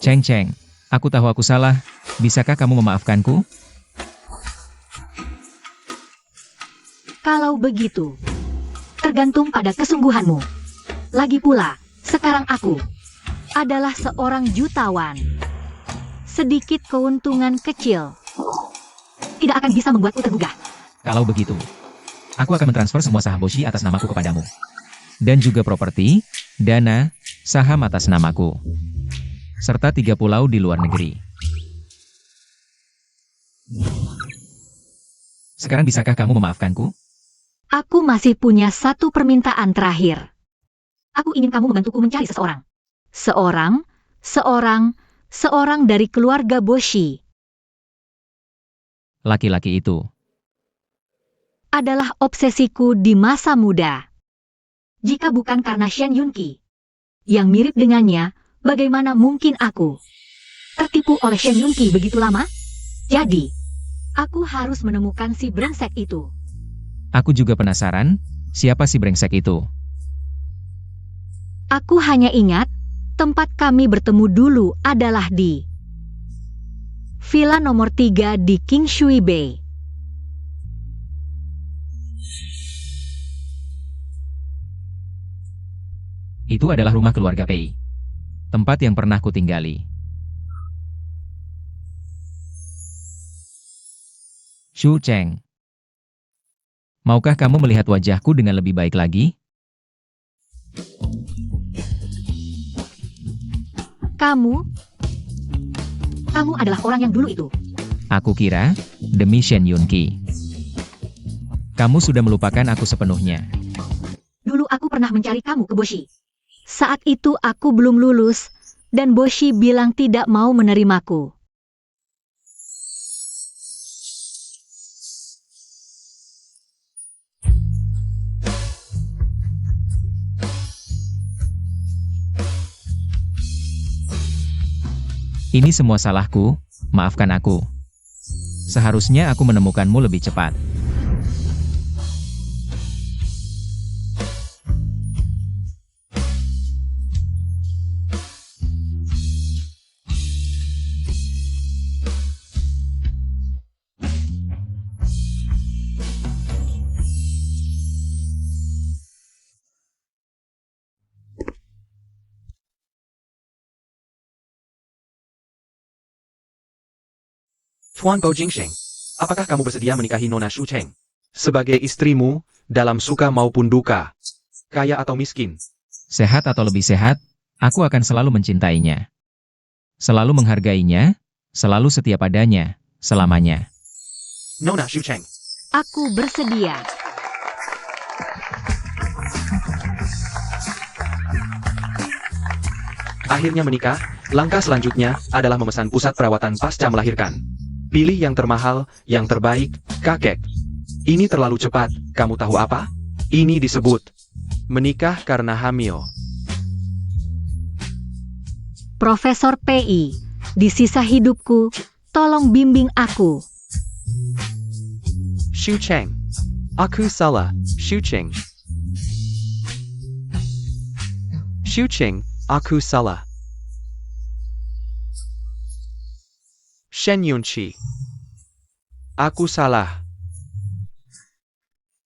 Cheng Cheng, aku tahu aku salah. Bisakah kamu memaafkanku? Kalau begitu, tergantung pada kesungguhanmu. Lagi pula, sekarang aku adalah seorang jutawan. Sedikit keuntungan kecil tidak akan bisa membuatku tergugah. Kalau begitu, aku akan mentransfer semua saham Boshi atas namaku kepadamu. Dan juga properti, dana, saham atas namaku. Serta 3 pulau di luar negeri. Sekarang bisakah kamu memaafkanku? Aku masih punya satu permintaan terakhir. Aku ingin kamu membantuku mencari seseorang. Seorang dari keluarga Boshi. Laki-laki itu. Adalah obsesiku di masa muda. Jika bukan karena Shen Yunqi yang mirip dengannya, bagaimana mungkin aku tertipu oleh Shen Yunqi begitu lama? Jadi, Aku harus menemukan si brengsek itu. Aku juga penasaran, siapa si brengsek itu? Aku hanya ingat, tempat kami bertemu dulu adalah di Villa nomor 3 di King Shui Bay. Itu adalah rumah keluarga Pei. Tempat yang pernah kutinggali. Shu Cheng. Maukah kamu melihat wajahku dengan lebih baik lagi? Kamu adalah orang yang dulu itu. Aku kira, demi Shen Yunqi. Kamu sudah melupakan aku sepenuhnya. Dulu aku pernah mencari kamu ke Boshi. Saat itu aku belum lulus, dan Boshi bilang tidak mau menerimaku. Ini semua salahku, maafkan aku. Seharusnya aku menemukanmu lebih cepat. Tuan Bo Jingsheng, apakah kamu bersedia menikahi Nona Shu Cheng? Sebagai istrimu, dalam suka maupun duka. Kaya atau miskin. Sehat atau lebih sehat, aku akan selalu mencintainya. Selalu menghargainya, selalu setia padanya, selamanya. Nona Shu Cheng. Aku bersedia. Akhirnya menikah, langkah selanjutnya adalah memesan pusat perawatan pasca melahirkan. Pilih yang termahal, yang terbaik, kakek. Ini terlalu cepat, kamu tahu apa? Ini disebut menikah karena hamil. Profesor PI, di sisa hidupku, tolong bimbing aku. Shu Cheng. Aku salah, Shu Cheng. Shu Cheng, aku salah. Shen Yunqi. Aku salah.